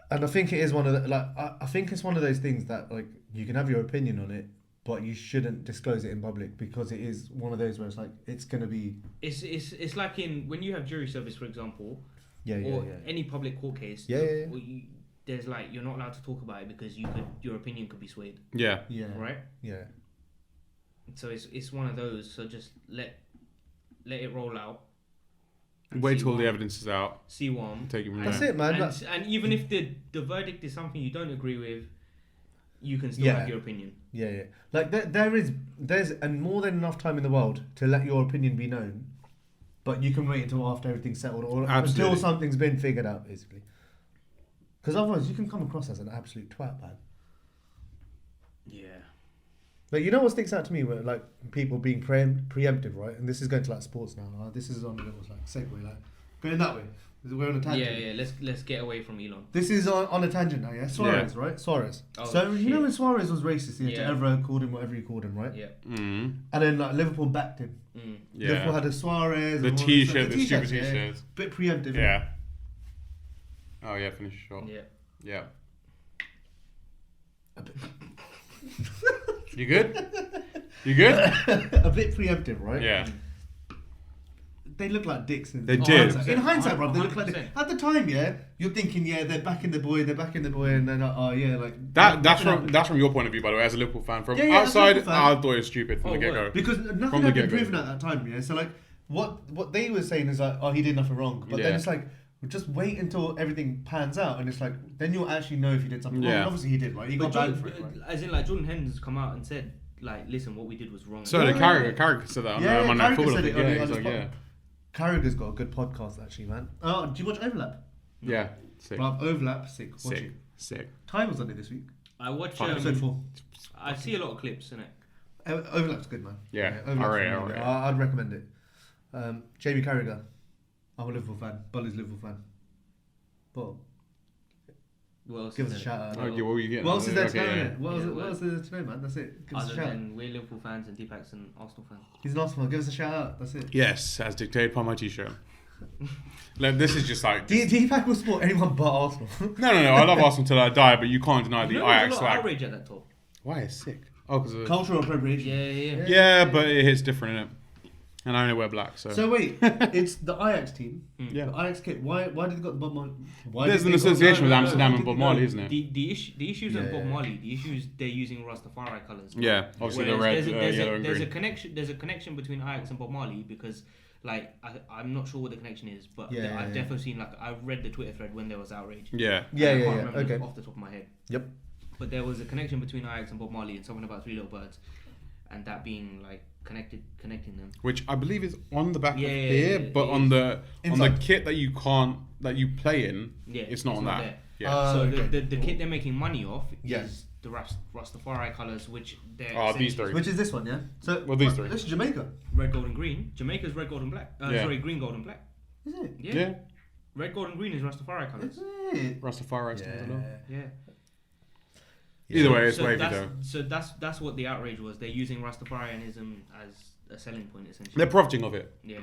And I think it is one of the I think it's one of those things that like you can have your opinion on it, but you shouldn't disclose it in public, because it is one of those where it's like it's gonna be It's like in when you have jury service, for example, yeah. or any public court case. Yeah. or there's like you're not allowed to talk about it because your opinion could be swayed, Yeah. Yeah. right? Yeah. So it's one of those. So just let it roll out. and Wait see till what- the evidence is out. See one. Take it from That's there. it, man. And even if the verdict is something you don't agree with, you can still Yeah. have your opinion. Yeah. Like there's and more than enough time in the world to let your opinion be known, but you can wait until after everything's settled or until Absolutely. something's been figured out, basically. Because otherwise you can come across as an absolute twat, man. Yeah. But you know what sticks out to me? Where like people being preemptive, right? And this is going to like sports now. This is on a little like segue, like going that way. We're on a tangent. Yeah. Let's get away from Elon. This is on a tangent now, yeah? Suarez, right? Suarez. Oh, so, shit. you know when Suarez was racist, Yeah. to Evra called him whatever he called him, right? Yeah. Mm. And then like Liverpool backed him. Yeah. Liverpool had a Suarez. The and all t-shirt, this the stuff. stupid T-shirts, yeah. t-shirts. Bit preemptive. Yeah. Oh yeah, finish your shot. Yeah. Yeah. You good? You good? A bit preemptive, right? Yeah. They look like dicks. They did. In hindsight, bro, they look like 100%. dicks. At the time, yeah, you're thinking, yeah, they're backing the boy, and then, oh, yeah, like... That's from your point of view, by the way, as a Liverpool fan. From Yeah, yeah, as a outside, Liverpool fan. I thought it was stupid from the get go. Because From nothing the had been get-go. proven at that time, yeah? So, like, what they were saying is like, oh, he did nothing wrong. But then Yeah. it's like, just wait until everything pans out, and it's like, then you'll actually know if he did something wrong. Yeah. And obviously he did, right? He got banned for it, right? As in, like, Jordan Henderson come out and said, like, listen, what we did was wrong. So Yeah, the yeah, Carragher said that on Yeah, Monday Carragher Football. said it Yeah, on he's his like, pod- yeah. Carragher's got a good podcast, actually, man. Oh, do you watch Overlap? Yeah. Sick. Bruv, Overlap, sick. Watch Sick. it. Sick. Ty was on it this week. I watch. Episode 4. I see a lot of clips in it. Overlap's good, man. Yeah, Overlap's alright, really alright. good. I'd recommend it. Jamie Carragher. I'm a Liverpool fan. Ballu's Liverpool fan. But What else give is us a in shout it? out. Okay, what were you getting? What else is there to know, Okay, yeah. innit? What Yeah, else is there to know, man? That's it. Give us a Other shout out. than we're Liverpool fans and Deepak's an Arsenal fan. He's an Arsenal fan. Give us a shout out. That's it. Yes, as dictated by my t-shirt. Like, this is just like... Deepak will support anyone but Arsenal. No, I love Arsenal till I die, but you can't deny You the know, there's Ajax a lot of flag. outrage at that top. Why? It's sick. Oh, because of... Cultural appropriation. Yeah. Yeah, but it hits different, innit? And I only wear black, so... So wait, it's the Ajax team. Yeah. The Ajax kit. Why did they got the Bob Marley? There's an association with Amsterdam and Bob Marley, isn't it? The issues Yeah, of Bob yeah. Marley, the issues they're using Rastafari colours. Yeah, obviously the red, Whereas yellow and there's green. a connection. There's a connection between Ajax and Bob Marley because, like, I'm not sure what the connection is, but I've definitely seen, like, I've read the Twitter thread when there was outrage. Yeah. Yeah, I yeah, can't yeah. remember Okay. off the top of my head. Yep. But there was a connection between Ajax and Bob Marley and something about Three Little Birds, and that being like connecting them. Which I believe is on the back of Yeah, here, yeah, but it on the Inside. kit that you play in, Yeah, it's not on that. there. Yeah. So okay. the kit they're making money off Yeah. is the Rastafari colours, which they're These essentially- three. Which is this one, yeah? So Well, these three. This is Jamaica. red, gold, and green. Jamaica's red, gold, and black. Yeah. Sorry, green, gold, and black. Is it? Yeah. Yeah. Red, gold, and green is Rastafari Is colours. it? Rastafari. Yeah. Yeah. Either way, it's so wavy that's, though. So that's what the outrage was. They're using Rastafarianism as a selling point, essentially. They're profiting of it. Yeah.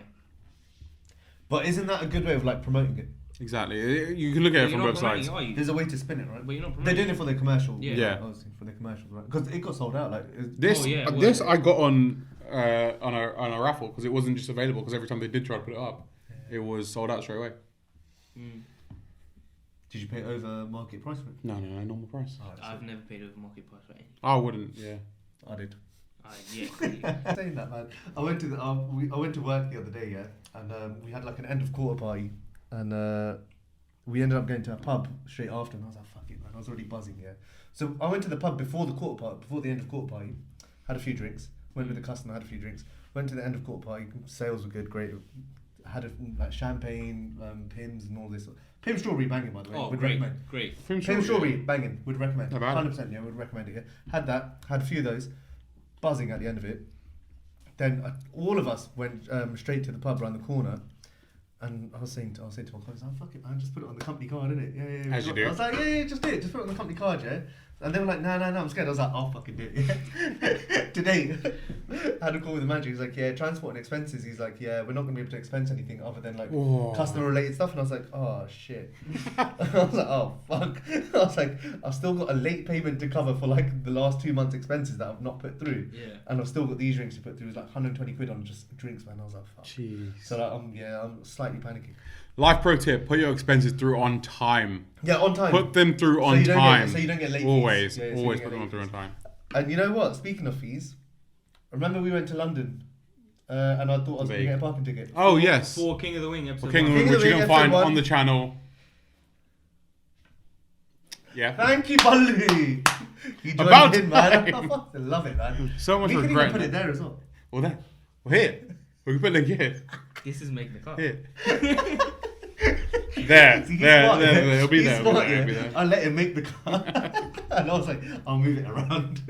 But isn't that a good way of like promoting it? Exactly. You can look at But it you're from not both promoting sides. it, are you? There's a way to spin it, right? But you're not They're promoting doing it for their commercial. Yeah. Obviously, for their commercials, right? Because it got sold out. Like This Oh, yeah, well, this I got on a raffle because it wasn't just available because every time they did try to put it up, it was sold out straight away. Did you pay over market price for it? No, normal price. Oh, I've never paid over market price for anything. I wouldn't. Yeah. I did. Yeah. Saying that, man, I went to I went to work the other day, yeah, and we had like an end of quarter party, and we ended up going to a pub straight after, and I was like, fuck it, man, I was already buzzing, yeah. So I went to the pub before the end of quarter party, had a few drinks, went with the customer, had a few drinks, went to the end of quarter party, sales were good, great, had like champagne, Pims and all this. Pim strawberry banging, by the way. Oh, would great, recommend. great. Pim strawberry banging, would recommend. Not bad. 100%, yeah, would recommend it. Yeah. Had that, had a few of those, buzzing at the end of it. Then all of us went straight to the pub around the corner, and I was saying to my colleagues, "Oh fuck it, man, just put it on the company card, innit? Yeah." As you do. I was like, "Yeah, just do it. Just put it on the company card, yeah." And they were like, "No, I'm scared." I was like, "I'll fucking do it." Yeah. Today, I had a call with the manager. He's like, "Yeah, transport and expenses." He's like, "Yeah, we're not gonna be able to expense anything other than like customer related stuff." And I was like, "Oh shit." I was like, "Oh fuck." I was like, "I've still got a late payment to cover for like the last 2 months' expenses that I've not put through." Yeah. And I've still got these drinks to put through. It was like 120 quid on just drinks, man. I was like, fuck. Jeez. So like, I'm slightly panicking. Life pro tip: put your expenses through on time. Yeah, on time. Put them through So on you don't time. so you don't get late fees. Always, Yeah, so you always don't put get them late through on fees. time. And you know what? Speaking of fees, remember we went to London, and I thought I was going to get a parking ticket. Oh yes, For King of the Wing episode. King of the King Wing, of which the you Wing, can find episode on the 1. channel. Yeah. Thank you, Ballu. You joined About in, man. time. I love it, man. So much we can regret. even put it there as well. Well, there. Well, here. We can put it like here. This is making the cut. Here. There. He's There. smart, yeah. It'll be He's there. smart, It'll be yeah. there. I let him make the car. And I was like, I'll move it around.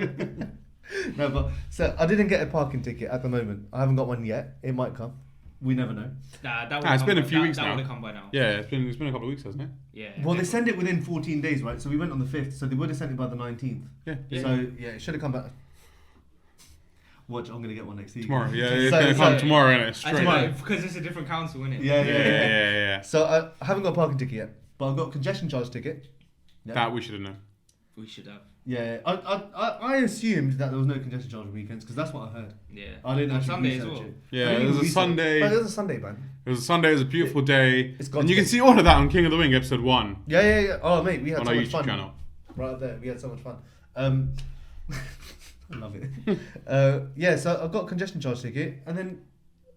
No, but so I didn't get a parking ticket at the moment. I haven't got one yet. It might come. We never know. Nah, it's been a few weeks that now. would have come by now. Yeah, it's been a couple of weeks, hasn't it? Yeah. Well, they send it within 14 days, right? So we went on the 5th, so they would have sent it by the 19th. Yeah. So, yeah, it should have come back. Watch, I'm going to get one next week. Tomorrow. Yeah, it's So- going to come so- tomorrow, innit? Straight. Tomorrow, because it's a different council, isn't it? Yeah. So I haven't got a parking ticket yet, but I've got a congestion charge ticket. Yeah. That we should have known. We should have. Yeah, I assumed that there was no congestion charge on weekends because that's what I heard. Yeah. I didn't On actually Sunday research as well. it. Yeah, I didn't it was even a Sunday. But it was a Sunday, man. It was a Sunday. It was a beautiful day. It's gone And you can today. see all of that on King of the Wing, episode 1. Yeah. Oh, mate, we had On so our much YouTube fun. channel. Right up there, we had so much fun. I love it. Yeah, so I got a congestion charge ticket, and then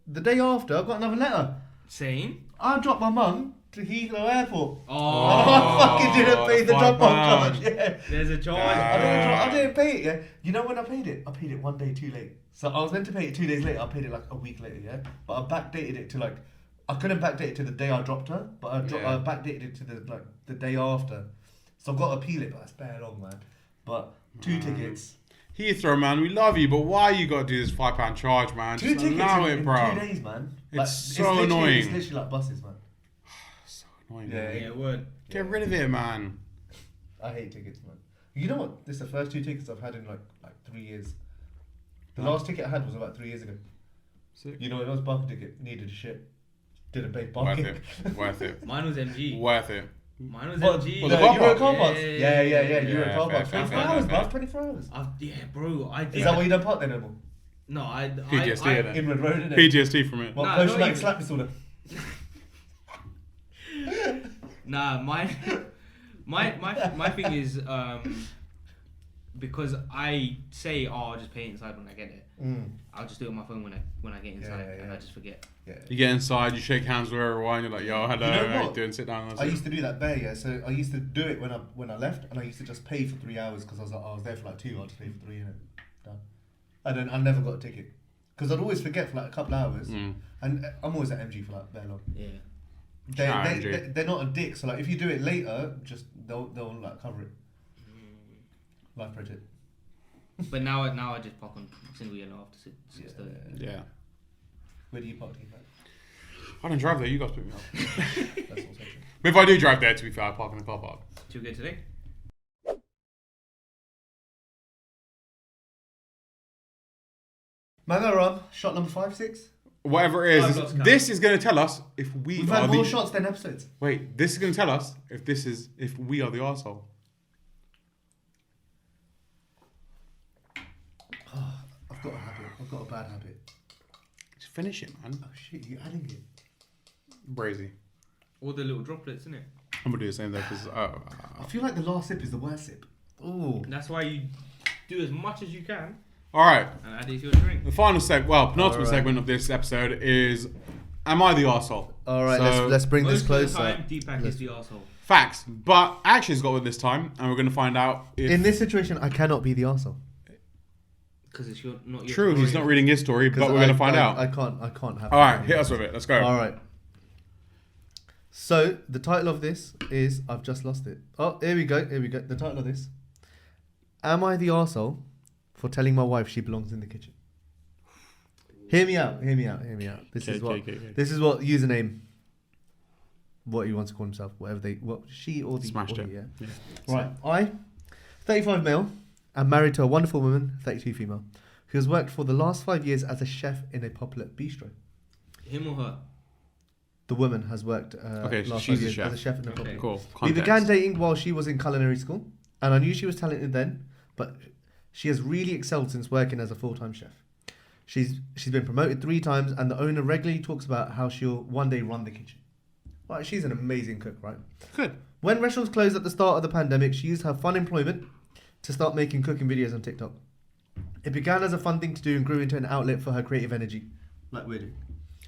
the day after, I got another letter. Saying? I dropped my mum to Heathrow Airport. Oh. I fucking didn't pay the £5. drop-off charge. Yeah. There's a charge. I didn't pay it, yeah. You know when I paid it? I paid it one day too late. So I was meant to pay it 2 days later. I paid it like a week later, yeah. But I backdated it to like, I couldn't backdate it to the day I dropped her, but I backdated it to the day after. So I've got to appeal it, but that's bare long, man. But 2 tickets. Heathrow, man, we love you, but why you got to do this £5 charge, man? 2 Just tickets allow in it, bro. 2 days, man. It's so annoying. It's literally like buses, man. So annoying. Yeah. man. Yeah, word. Get rid of it, man. I hate tickets, man. You know what? This is the first 2 tickets I've had in like 3 years. The Huh? last ticket I had was about 3 years ago. Sick. You know, it was parking ticket. Needed a shit. Didn't pay Worth parking. it. Worth it. Mine was MG. Worth it. Mine was What? MG. Well, The the car Euro park? car parks? Yeah. Yeah, Euro car fair, parks. fair, 24 fair, hours, fair. bruv. 24 hours. Yeah, bro. I did. Is that why you don't park there no more? No, PTSD, innit? Inwood Road, innit? PTSD from it. What, Nah, post-traumatic not even. slap disorder? Nah, my thing is because I say, I'll just pay it inside when I get it. I'll just do it on my phone when I get inside, and I just forget. Yeah. You get inside, you shake hands with everyone, you're like, yo, hello, You know how you what? doing? Sit down. I used to do that there, yeah. So I used to do it when I left, and I used to just pay for 3 hours because I was like, I was there for like 2, I'll just pay for 3 and done. And then I never got a ticket because I'd always forget for like a couple hours, and I'm always at MG for like very long. Yeah. They're not a dick, so like if you do it later, just they'll like cover it. Life project. But now I just park on single yellow after 6:30. Yeah. Where do you park, Deepak? I don't drive there, you guys pick me up. That's also true. But if I do drive there, to be fair, I park in the car park. Too good today? Mango rum, shot number 5, 6. Whatever it I've is, lost count. this is going to tell us if we We've are had the... more shots than episodes. Wait, this is going to tell us if we are the arsehole. I've got a habit. I've got a bad habit. Just finish it, man. Oh shit, you're adding it. Brazy. All the little droplets, innit? I'm going to do the same though, because... I feel like the last sip is the worst sip. Oh. That's why you do as much as you can Alright, and add it to your drink. the final penultimate Alright. segment of this episode is... Am I the arsehole? All right, So- let's bring this Most of the closer. time, Deepak is the arsehole. Facts. But Akshay's got one this time, and we're going to find out if... In this situation, I cannot be the arsehole. Because it's not your True, story. he's not reading his story, but we're going to find out. I can't have. Alright, hit us with it. Let's go. All right. So the title of this is I've just lost it. Oh, here we go. The title of this: Am I the arsehole for telling my wife she belongs in the kitchen? Hear me out. This is what username. What he wants to call himself, she or the Smashed or it. he, yeah. Yeah. Right. I, 35 male, am married to a wonderful woman, 32 female, who has worked for the last 5 years as a chef in a popular bistro. Him or her? The woman has worked Okay, so last she's 5 a years chef. as a chef in a Okay. popular. Cool. We began Context. dating while she was in culinary school, and I knew she was talented then, but she has really excelled since working as a full-time chef. She's been promoted 3 times, and the owner regularly talks about how she'll one day run the kitchen. Right, she's an amazing cook, right? Good. When restaurants closed at the start of the pandemic, she used her fun employment to start making cooking videos on TikTok. It began as a fun thing to do and grew into an outlet for her creative energy, like we're doing.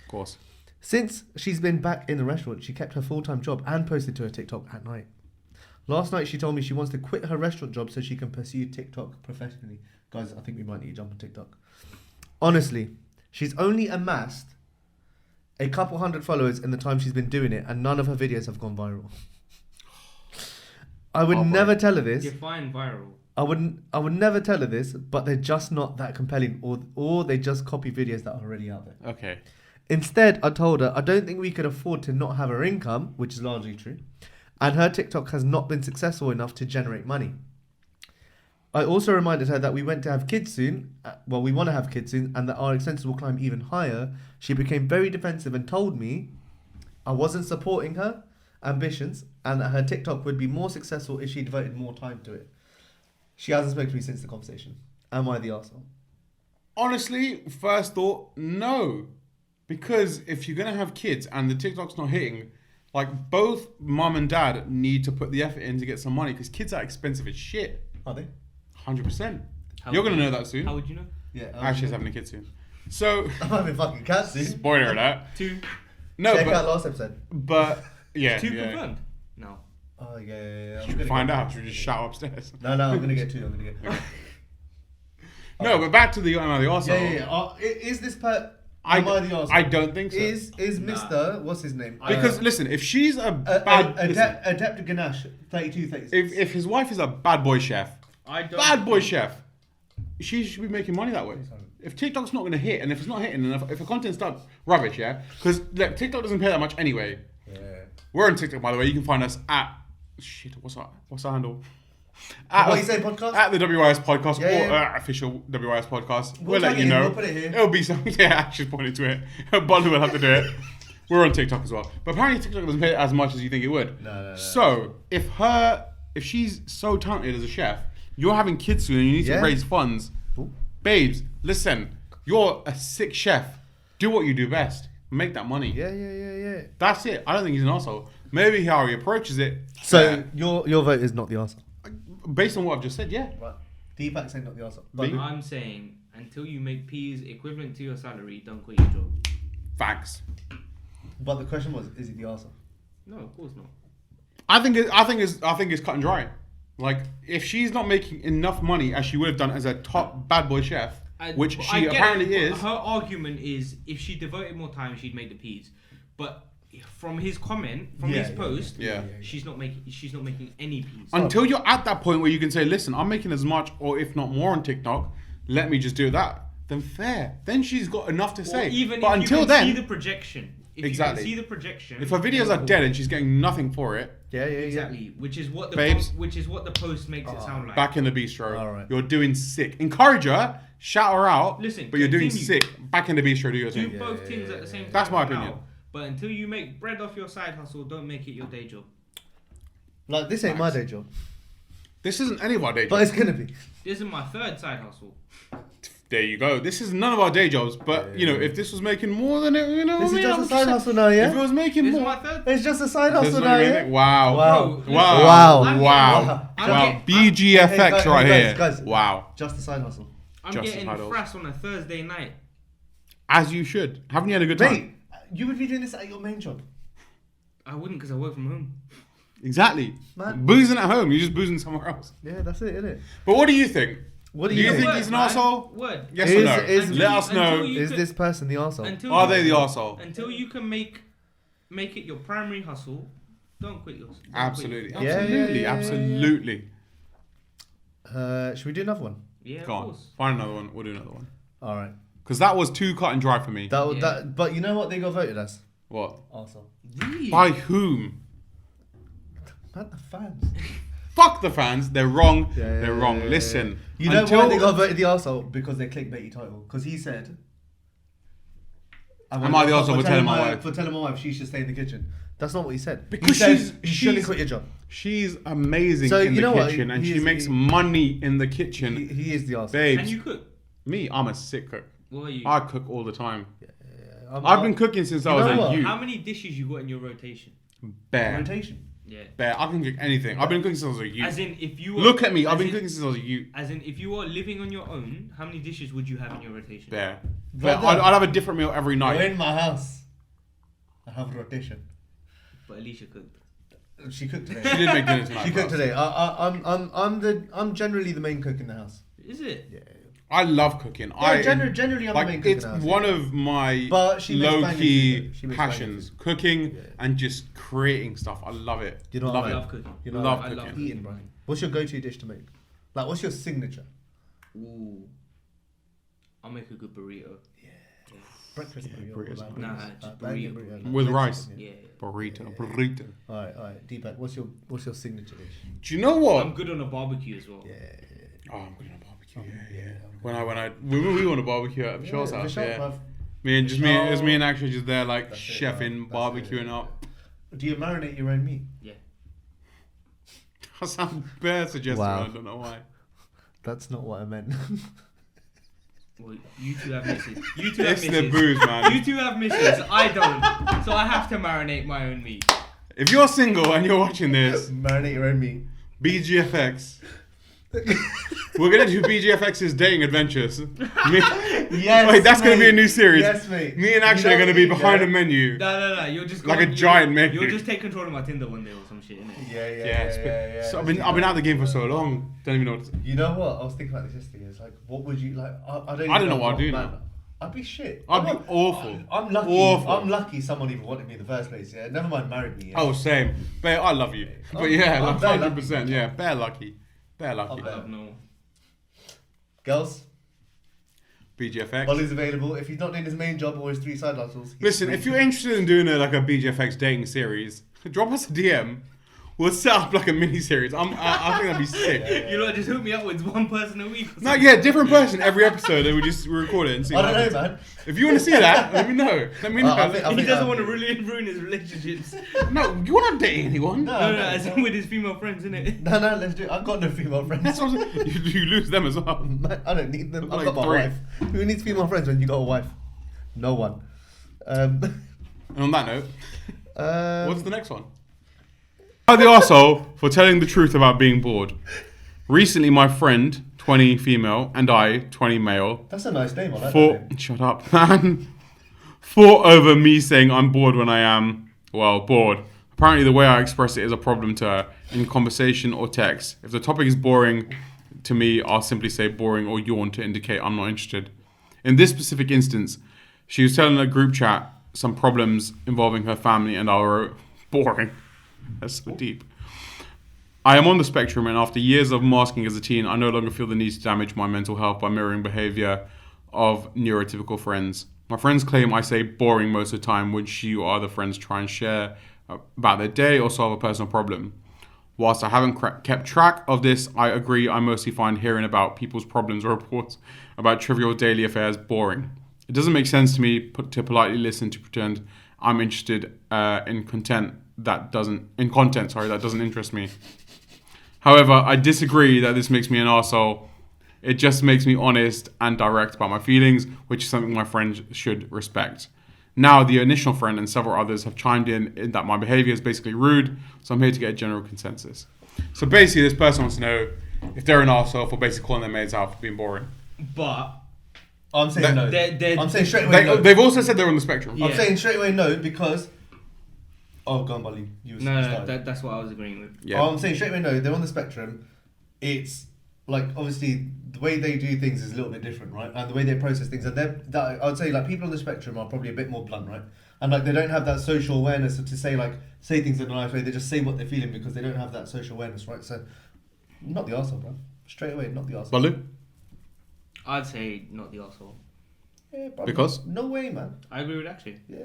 Of course. Since she's been back in the restaurant, she kept her full-time job and posted to her TikTok at night. Last night, she told me she wants to quit her restaurant job so she can pursue TikTok professionally. Guys, I think we might need to jump on TikTok. Honestly, she's only amassed a couple hundred followers in the time she's been doing it, and none of her videos have gone viral. I would never tell her this. Define viral. I would never tell her this, but they're just not that compelling, or they just copy videos that are already out there. Okay. Instead, I told her I don't think we could afford to not have her income, which is largely true, and her TikTok has not been successful enough to generate money. I also reminded her that we went to have kids soon, we want to have kids soon, and that our expenses will climb even higher. She became very defensive and told me I wasn't supporting her ambitions and that her TikTok would be more successful if she devoted more time to it. She hasn't spoken to me since the conversation. Am I the arsehole? Honestly, first thought, no. Because if you're going to have kids and the TikTok's not hitting, like both mum and dad need to put the effort in to get some money because kids are expensive as shit. Are they? 100%. You're going to know that soon. How would you know? Yeah. Ash's having a kid soon. So... I'm having fucking cats soon. Spoiler alert. 2. No, Check out last episode. But, yeah. 2 confirmed? No. Oh, yeah. Should we find out? Should we just shout upstairs? No, I'm going to get 2. No, but back to the Am I the Arsehole? Yeah. Is this Am I the arsehole? I don't think so. Is Mr. What's his name? Because, listen, if she's a bad... Adept Ganesh, 32, 36. If his wife is a bad boy chef, she should be making money that way. If TikTok's not going to hit, and if it's not hitting, and if the content's stuff rubbish, yeah? Because TikTok doesn't pay that much anyway. Yeah. We're on TikTok, by the way. You can find us at... Shit, what's our handle? What you say, podcast? At the WYS Podcast, Yeah. official WYS Podcast. We'll let you know. We'll put it here. It'll be something. Yeah, Ash just pointed to it. Ballu will have to do it. We're on TikTok as well. But apparently TikTok doesn't pay as much as you think it would. No. So, if she's so talented as a chef, you're having kids soon and you need to raise funds. Ooh. Babes, listen, you're a sick chef. Do what you do best. Make that money. Yeah. That's it. I don't think he's an arsehole. Maybe how he approaches it. So your vote is not the arsehole. Based on what I've just said, yeah. Right. Deepak saying not the arsehole. Me? I'm saying until you make P's equivalent to your salary, don't quit your job. Facts. But the question was, is he the arsehole? No, of course not. I think it's cut and dry. Like if she's not making enough money as she would have done as a top bad boy chef, which she apparently is. Her argument is if she devoted more time, she'd make the P's. But from his comment, his post, she's not making any P's. Until you're at that point where you can say, listen, I'm making as much or if not more on TikTok, let me just do that. Then fair. Then she's got enough to say. Even but if until you can then, see the projection. If you can see the projection. If her videos are dead and she's getting nothing for it. Yeah. Exactly. Which is what the post makes it sound like. Back in the bistro. All right. You're doing sick. Encourage her, shout her out. Listen, but you're doing sick. Back in the bistro, do your thing. Do both things at the same time. That's my opinion. But until you make bread off your side hustle, don't make it your day job. Like this ain't my day job. This isn't any of our day jobs. But it's gonna be. This is my third side hustle. There you go. This is none of our day jobs, but if this was making more than it, This is just a side hustle now, yeah? If it was making This is more, my third. It's just a side hustle now, yeah? Wow. Bro, Wow. I'm BGFX right here. Guys. Wow. Just a side hustle. I'm getting frass on a Thursday night. As you should. Haven't you had a good time? Mate, you would be doing this at your main job. I wouldn't because I work from home. Exactly. Man. Boozing at home. You're just boozing somewhere else. Yeah, that's it, innit? But what do you think? What Do you think he's an arsehole? Word. Yes or no? Let us know. Is this person the arsehole? Are they the arsehole? Until you can make it your primary hustle, don't quit yours. Absolutely. Yeah. Absolutely. Should we do another one? Yeah, Go of on. course. Find another one. We'll do another one. All right. Because that was too cut and dry for me. But you know what they got voted as? What? Arsehole. Really? By whom? Man, the fans. Fuck the fans. They're wrong. Yeah, They're wrong. Listen. You know why they got voted the arsehole? Because they clickbaity title. Because he said... Am I the arsehole for telling my wife? For telling my wife she should stay in the kitchen. That's not what he said. Because you shouldn't quit your job. She's amazing So, in you know the what? kitchen and He she is- makes money in the kitchen. He is the arsehole. Babes. Can you cook? Me, I'm a sick cook. What are you? I cook all the time. I'm- I've been cooking since I was know a what? youth. How many dishes you got in your rotation? Bare. Rotation. Yeah. Bare. I can cook anything. I've been cooking since I was a youth. As in, if you were, Look at me. I've as been in- cooking since I was a youth. As in, if you were living on your own, how many dishes would you have in your rotation? Bare. Brother. I'd have a different meal every You're night. in my house. I have a rotation. But Alicia cooked. She cooked today. She did make dinner tonight. She cooked today. I'm generally the main cook in the house. Is it? Yeah. I love cooking. Yeah, generally I'm the main cook it's in the house, one yeah. of my But she makes banging low-key food. She makes passions. banging Cooking Yeah. and just creating stuff. I love it. You know what love I it. love cooking. You know, Love I love cooking. eating, bro. What's your go-to dish to make? Like, what's your signature? Ooh. I'll make a good burrito. Breakfast Yeah, burrito. burritos. Like, Nah, burritos. just Banging burrito. With Mexican, rice. Yeah. Burrito. All right. Deepak, what's your signature dish? Do you know what? I'm good on a barbecue as well. Yeah. Oh, I'm good on a barbecue. Yeah. We went on a barbecue at Vishal's house. Vishal, Yeah. bruv. It was me and Akshay just there like That's it, chefing, bruv. That's barbecuing it. up. Do you marinate your own meat? Yeah. I sound bare suggestive. Wow. I don't know why. That's not what I meant. Well, you two have misses. You two have It's the misses. booze, man. You two have misses. I don't. So I have to marinate my own meat. If you're single and you're watching this, Marinate your own meat. BGFX. We're gonna do BGFX's dating adventures. Yes. Wait, that's gonna be a mate. new series. Yes, mate. Me and Akshay You are gonna don't be eat, behind yeah? a menu. No. You'll just Like a giant menu. You'll just take control of my Tinder one day or some shit, innit? Yeah. So I've been out the game for so long. Don't even know what to say. You know what? I was thinking about this yesterday. It's like, what would you like? I don't. I don't know what I'd do man. now. I'd be shit. I'd be awful. I'm lucky. Awful. I'm lucky. Someone even wanted me in the first place. Yeah. Never mind, married me. Yeah? Oh, same. But I love you. But I'm yeah, like very 100%. lucky. Yeah, bare lucky. Bare lucky. bet. No. Girls, BGFX. Ballu's available. If he's not doing his main job or his 3 side hustles. he's Listen, free. if you're interested in doing a BGFX dating series, drop us a DM. We'll set up like a mini series. I think that'd be sick. You lot just hook me up with one person a week. Or No, something. yeah, different person every episode, and we just record it and see. I what don't know, happens. man. If you want to see that, let me know. Let me know. I think- He doesn't want to really ruin his relationships. No, you're not dating anyone. No. No, as in with his female friends, innit? No, let's do it. I've got no female friends. That's what I'm saying. You lose them as well. Man, I don't need them. I've I've got got like my 3. wife. Who needs female friends when you got a wife? No one. And on that note, what's What's the next one? The arsehole for telling the truth about being bored. Recently, my friend, 20 female, and I, 20 male, That's a nice name. I like that name. shut up, man. Fought over me saying I'm bored when I am, well, bored. Apparently, the way I express it is a problem to her in conversation or text. If the topic is boring to me, I'll simply say boring or yawn to indicate I'm not interested. In this specific instance, she was telling a group chat some problems involving her family, and I wrote, boring. That's so deep. I am on the spectrum, and after years of masking as a teen, I no longer feel the need to damage my mental health by mirroring behavior of neurotypical friends. My friends claim I say boring most of the time when she or other friends try and share about their day or solve a personal problem. Whilst I haven't kept track of this, I agree I mostly find hearing about people's problems or reports about trivial daily affairs boring. It doesn't make sense to me to politely listen to pretend I'm interested in content that doesn't interest me. However, I disagree that this makes me an arsehole. It just makes me honest and direct about my feelings, which is something my friends should respect. Now, the initial friend and several others have chimed in that my behavior is basically rude, so I'm here to get a general consensus. So basically, this person wants to know if they're an arsehole for basically calling their mates out for being boring. But I'm saying no. they're- I'm saying straight away no. They've also said they're on the spectrum. Yeah. I'm saying straight away no because. Oh, go on, Ballu. You were no, started. that's what I was agreeing with. Yeah. I'm saying straight away no. They're on the spectrum. It's like obviously the way they do things is a little bit different, right? And the way they process things, and I would say like people on the spectrum are probably a bit more blunt, right? And like they don't have that social awareness to say things in a nice way. They just say what they're feeling because they don't have that social awareness, right? So, not the arsehole, bro. Straight away, not the arsehole. Ballu? I'd say not the arsehole. Yeah, bro. Because? No way, man. I agree with Akshay. Yeah.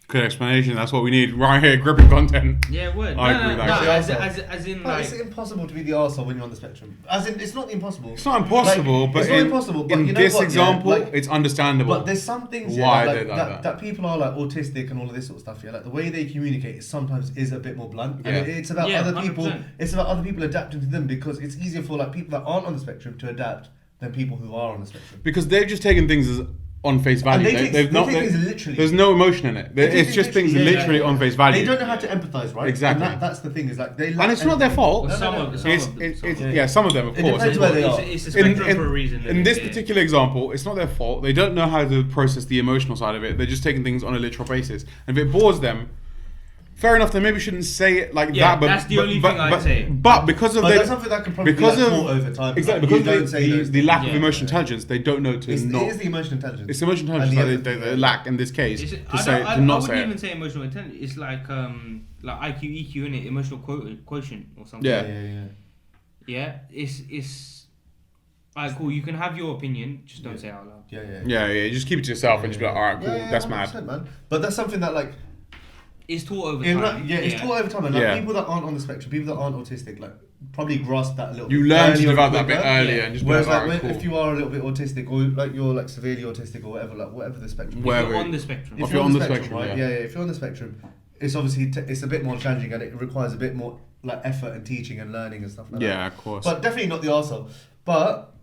Good explanation. That's what we need right here. Gripping content. Yeah, word. I agree with that. As in But like. it's impossible to be the arsehole when you're on the spectrum. As in, it's not impossible. It's not impossible, Like, but it's not impossible, but in you know this what, yeah, example, like- it's understandable. But there's some things Why yeah, they're like that. that people are like autistic and all of this sort of stuff. Yeah, like the way they communicate is sometimes is a bit more blunt, Yeah. and it's about Yeah, other people. 100%. It's about other people adapting to them because it's easier for like people that aren't on the spectrum to adapt than people who are on the spectrum. Because they've just taken things as on face value. And they take things literally. There's no emotion in it. They take It's just things things literally, literally yeah. on face value. They don't know how to empathize, right? Exactly. And that's the thing is like they. And it's not their fault. Well, some of them. Yeah, some of them, of It course. depends where they are. It's a spectrum for a reason. In this yeah. particular example, it's not their fault. They don't know how to process the emotional side of it. They're just taking things on a literal basis. And if it bores them, fair enough. They maybe shouldn't say it like Yeah, that. But that's the only thing I'd say. But because of that's something that can probably be like taught over time. Exactly, like, because of the lack of Yeah. emotional intelligence, they don't know to not. It is the emotional intelligence. It's emotional intelligence that they lack in this case Is it- to I not wouldn't say even it. say emotional intelligence. It's like IQ, EQ, in it, emotional quotient or something. Yeah. Yeah, it's alright, cool. You can have your opinion, just don't say it out loud. Yeah. Just keep it to yourself and just be like, all right, cool, that's mad. 100%, man. But that's something that like. It's taught over In time. like, it's taught over time, and like Yeah. people that aren't on the spectrum, people that aren't autistic, like probably grasp that a little. You bit learn to earlier develop and that bit quicker. earlier and just be Whereas like, like all right, when, cool. if you are a little bit autistic or like you're like severely autistic or whatever, like whatever the spectrum. Where- If you're on the spectrum. If you're on the spectrum, right? yeah. If you're on the spectrum, it's obviously it's a bit more challenging and it requires a bit more like effort and teaching and learning and stuff like that. Yeah, of course. But definitely not the arsehole. But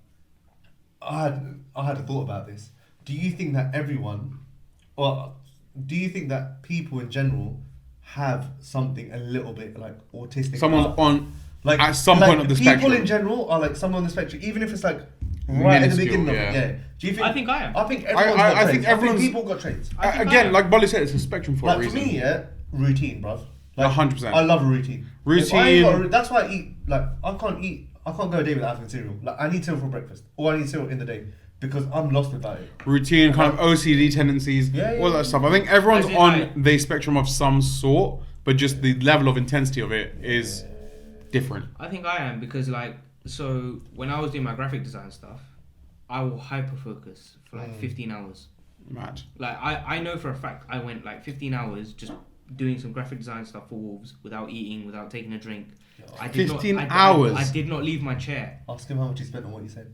I had a thought about this. Do you think that everyone, or do you think that people in general have something a little bit like autistic? Someone's about? on Like at some like point of the people spectrum. in general are like someone on the spectrum, even if it's like right at the Minuscule, beginning of yeah. it. Yeah. Do you think? I think I am. I think everyone's I got traits. think everyone's- people got traits. I think I Again, am. like Ballu said, it's a spectrum for a Like reason. for me, routine, bruv. Like 100%. I love a routine. Routine. If I ain't got that's why I eat. Like I can't go a day without having cereal. Like I need cereal for breakfast, or I need cereal in the day because I'm lost without it. Routine, kind of OCD tendencies, Yeah, all that stuff. I think everyone's As in, on like- the spectrum of some sort, but just the level of intensity of it is different. I think I am because like so when I was doing my graphic design stuff, I will hyper focus for like 15 hours. Mad. Like I know for a fact I went like 15 hours just doing some graphic design stuff for Wolves without eating, without taking a drink. I did 15 not, hours? I did not leave my chair. Ask him how much he spent on what you said.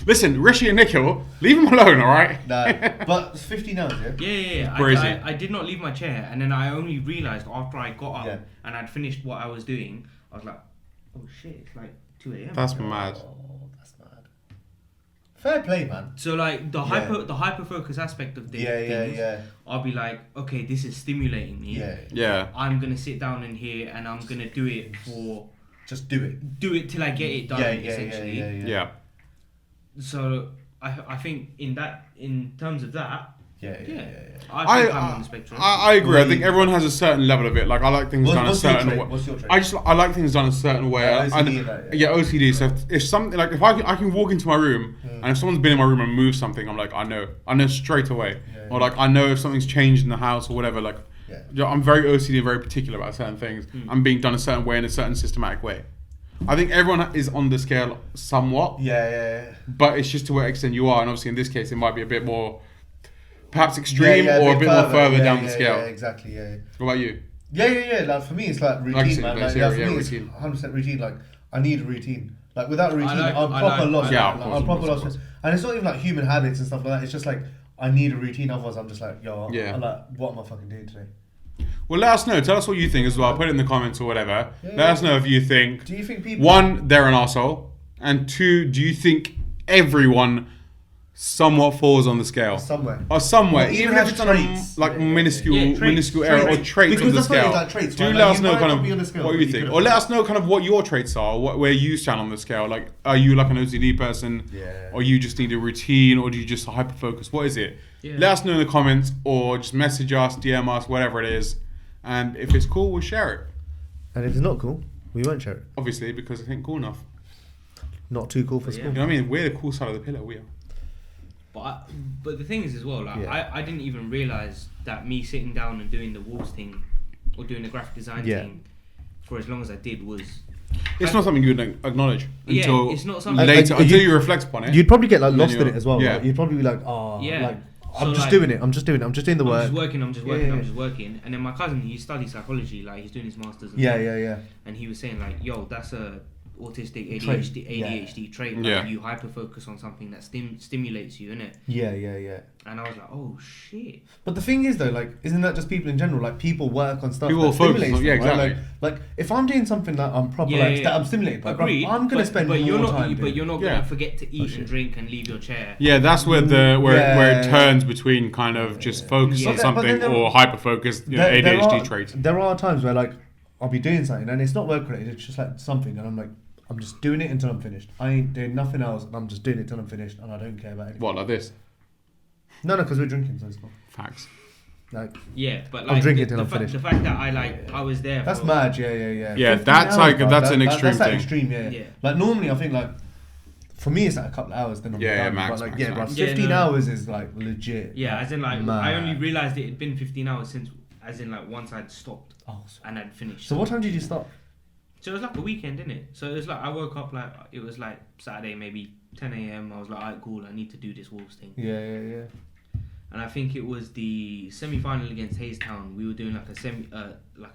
Listen, Rishi and Nikhil, leave him alone, all right? Nah, but it's 15 hours, yeah. Yeah. Crazy. I did not leave my chair, and then I only realized after I got up Yeah. and I'd finished what I was doing, I was like, oh shit, it's like 2 a.m. That's mad. Oh, that's mad. Fair play, man. So like the Yeah. hyper focus aspect of things, Yeah. I'll be like, okay, this is stimulating me. Yeah. Yeah. I'm gonna sit down in here and I'm gonna do it Just do it. till I get it done. Essentially. Yeah. So I think in terms of that, Yeah. I think I'm on the spectrum. I agree. I think everyone has a certain level of it. Like I like things done a What's your certain trait? way. What's your trait? I like things done a certain way. OCD and that, yeah, OCD. So if something like if I can walk into my room and if someone's been in my room and moved something, I'm like I know straight away. Yeah, Or like I know if something's changed in the house or whatever. Like I'm very OCD and very particular about certain things. I'm being done a certain way in a certain systematic way. I think everyone is on the scale somewhat. Yeah. But it's just to what extent you are, and obviously in this case it might be a bit more, perhaps extreme or a bit more further down the scale. Yeah, exactly. Yeah. What about you? Yeah. Like for me, it's like routine, Like I said, man. like, Like, yeah, for me, routine. it's 100% routine. Like I need a routine. Like without a routine, I I'm like- proper lost. Yeah, man. of Like, course, I'm proper of lost. course. And it's not even like human habits and stuff like that. It's just like I need a routine. Otherwise, I'm just like, yo, Yeah. I'm like, what am I fucking doing today? Well, let us know. Tell us what you think as well. Put it in the comments or whatever. Yeah. Let us know if you think, Do you think people? one, they're an arsehole, and two, do you think everyone somewhat falls on the scale? Somewhere. Or somewhere, Or even even if has it's on a traits. like Yeah. minuscule, Yeah, traits. minuscule error or Traits. traits Because of the that's what it is, scale. like traits, Do right? let Like, us you know might kind not be on the of scale, what but you you think, could've- or let us know kind of what your traits are, where you stand on the scale. Like, are you like an OCD person, Yeah. or you just need a routine, or do you just hyper focus? What is it? Yeah. Let us know in the comments, or just message us, DM us, whatever it is, and if it's cool, we'll share it. And if it's not cool, we won't share it. Obviously, because I think cool enough. Not too cool for Yeah. school. You know what I mean? We're the cool side of the pillar. We are. But the thing is as well, like Yeah. I didn't even realize that me sitting down and doing the Wolves thing or doing the graphic design Yeah. thing for as long as I did was. It's not something you would acknowledge Yeah, until it's not something- later, Like, until you- you reflect upon it. You'd probably get like And then lost in it you're- as well. yeah. Right? You'd probably be like, oh, Yeah. like So, I'm just like- doing it. I'm just doing the I'm work. just working. I'm Yeah. just working. And then my cousin, he studies psychology, like he's doing his masters. And Yeah, stuff. yeah. And he was saying like, yo, that's a autistic Trait. ADHD trait. Like, Yeah. you hyper focus on something that stimulates you, innit? Yeah. And I was like, oh shit. But the thing is though, like, isn't that just people in general? Like, people work on stuff. People that focus stimulates on- yeah, them, right? exactly. Like, if I'm doing something that I'm proper, Yeah, like, yeah. that I'm stimulated by, Agreed. I'm gonna spend more you're not, time. But you're not Yeah. gonna forget to eat shit. and drink and leave your chair. Yeah, that's where where it Yeah. turns between kind of just focus Yeah. on But something then there- or hyper focused ADHD traits. There are times where like I'll be doing something and it's not work related. It's just like something, and I'm like, I'm just doing it until I'm finished. I ain't doing nothing else, and I'm just doing it till I'm finished, and I don't care about it. What, like this? No, because we're drinking, so it's cool. Facts. Like, Yeah, but I'm like drinking till the I'm finished. The fact that I was there. that's for, mad. Yeah. Yeah, 15 that's hours, like bro. that's an extreme That's like thing. extreme. Yeah. Yeah. Like normally, I think like for me it's like a couple of hours. Then I'm Yeah, done. max, But like max, yeah, max. bro, 15 Yeah, no. hours is like legit. Yeah, as in like mad. I only realised it had been 15 hours since, as in like once I'd stopped Oh, and I'd finished. so what time did you stop? So it was like a weekend, didn't it? So it was like I woke up like it was like Saturday, maybe 10 a.m. I was like, alright, cool. I need to do this Wolves thing. Yeah. And I think it was the semi-final against Hayes Town. We were doing like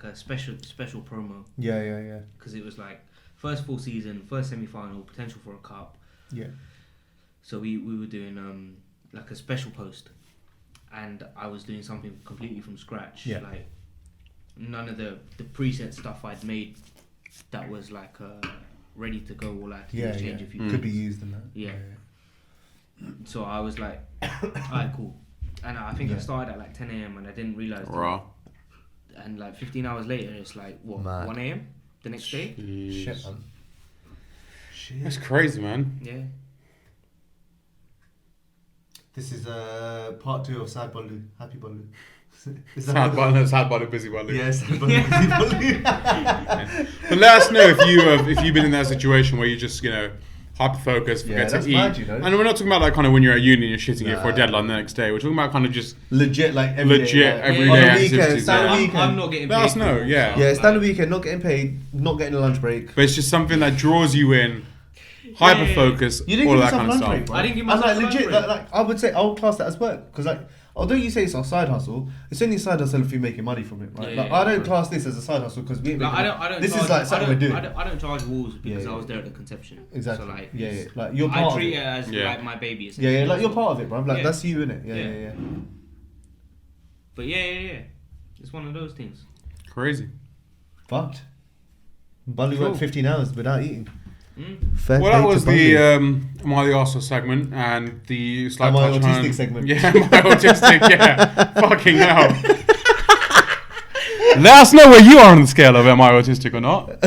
a special promo Yeah. because it was like first full season, first semi-final, potential for a cup. Yeah. So we were doing like a special post, and I was doing something completely from scratch. Yeah. Like none of the preset stuff I'd made that was like ready to go, or like Yeah. change a few Could be things. used in that. Yeah. So I was like, alright, cool. And I think I started at like 10 a.m. and I didn't realise. Raw. And like 15 hours later, it's like what, Mad. 1 a.m. the next day. Shit, man. Shit. That's crazy, man. Yeah. This is part 2 of Sad Ballu. Happy Ballu. Is that Sad Ballu, busy Ballu. Yeah, Sad Ballu. Busy Ballu. But let us know if you've been in that situation where you just hyper focused, Yeah, forget that's to eat. mad, you know. And we're not talking about like kind of when you're at uni and you're shitting it for a Nah. deadline the next day. We're talking about kind of just Legit, like every legit day, like, everyday on the activities. weekend, standard yeah. weekend. I'm not getting paid. Let us for know, it, yeah. so, Yeah, like, standard weekend, not getting paid, not getting a lunch break. But it's just something that draws you in, hyper focus, You didn't all give that yourself kind a of lunch stuff. break, bro. I didn't give I was myself like, a lunch legit, break. like I would say, I would class that as work. Because like, although you say it's a side hustle, it's only a side hustle if you're making money from it, right? Yeah, like, yeah, I don't true. class this as a side hustle because we ain't Like, making I don't. This charge, is like something we're doing. I don't charge Wolves because Yeah, I yeah. was there at the conception. Exactly. So like, yeah. Like you're part I of treat it. it as Yeah. like my baby. Yeah, essentially. like you're part of it, bro. Like Yeah. that's you, innit? Yeah. Yeah. But yeah. It's one of those things. Crazy. But Ballu Cool. went 15 hours without eating. Mm. Fair Well, play that to was Ballu. the Am I the Arsehole segment and the slight Am I touch autistic on- segment? Yeah, Am I autistic? Yeah. Fucking hell. Let us know where you are on the scale of am I autistic or not.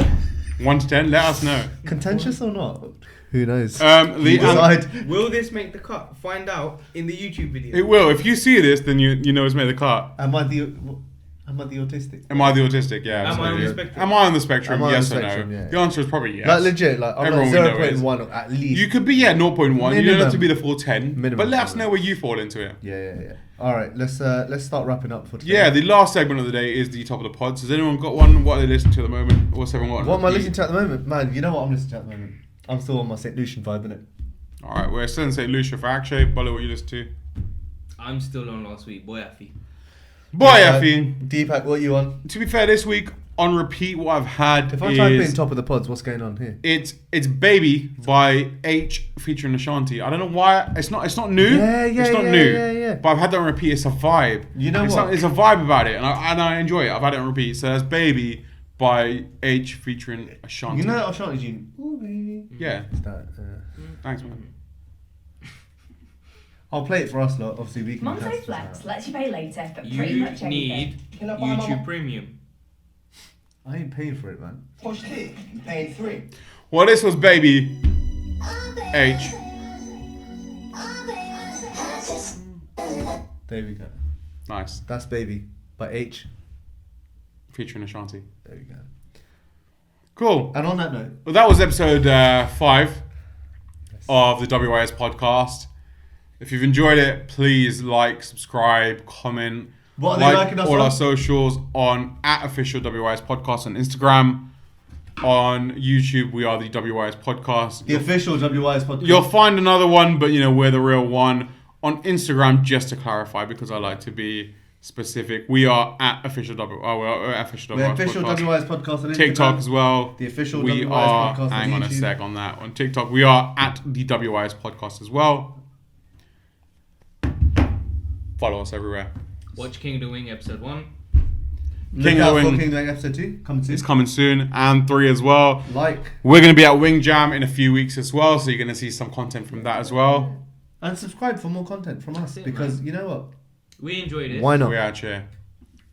1 to 10, let us know. Contentious or not? Who knows? The You decide. Will this make the cut? Find out in the YouTube video. It will. If you see this, then you know it's made the cut. Am I the autistic? Am I the autistic? Yeah. Am I on the absolutely. spectrum? Am I on the spectrum? Am I on Yes the or spectrum? no? Yeah. The answer is probably yes. Like legit, like I'm Everyone like we know is. 0.1 at least. You could be 0.1. You don't have to be the full 10. Minimum. But let us know where you fall into it. Yeah. All right, let's start wrapping up for today. Yeah, the last segment of the day is the top of the pods. Has anyone got one? What are they listening to at the moment? What's everyone got? on What am I repeat? listening to at the moment, man? You know what I'm listening to at the moment? I'm still on my St. Lucian vibe, innit? All right, we're still in St. Lucia for Akshay. Ballu, what you listen to? I'm still on last week, boy. Afi. Boy, Effie. Deepak, what you on? To be fair, this week on repeat, what I've had If I type in is top of the pods, what's going on here? it's Baby by H featuring Ashanti. I don't know why it's not new. Yeah, It's not yeah, new. yeah. But I've had that on repeat. It's a vibe. You know it's what? It's a vibe about it, and I enjoy it. I've had it on repeat. So that's Baby by H featuring Ashanti. You know that Ashanti June? Ooh, baby. Yeah. It's that. Thanks, man. I'll play it for us, lot. Obviously, we can. Monzo cast Flex this out. lets you pay later for pretty You much anything. need Can I buy YouTube Premium. I ain't paying for it, man. Push T, paying 3. Well, this was Baby H. There we go. Nice. That's Baby by H. Featuring Ashanti. There we go. Cool. And on that note, Well, that was episode 5 of the WYS podcast. If you've enjoyed it, please like, subscribe, comment. What are they liking us all on? our socials on @official WYS podcast on Instagram. On YouTube, we are the WYS podcast. the official WYS podcast. You'll find another one, but we're the real one. On Instagram, just to clarify, because I like to be specific, we are @official official We're WYS official podcast. WYS podcast on Instagram. TikTok as well. The official we WYS are, podcast on hang on a YouTube. sec on that. On TikTok, we are @the WYS podcast as well. Follow us everywhere. Watch King of the Wing episode 1. Look King of out the for Wing. King of the Wing episode 2 coming soon. It's coming soon, and 3 as well. Like We're going to be at Wing Jam in a few weeks as well, so you're going to see some content from that as well. and subscribe for more content from us That's it, because man. you know what? We enjoyed it. Why not? We're out here.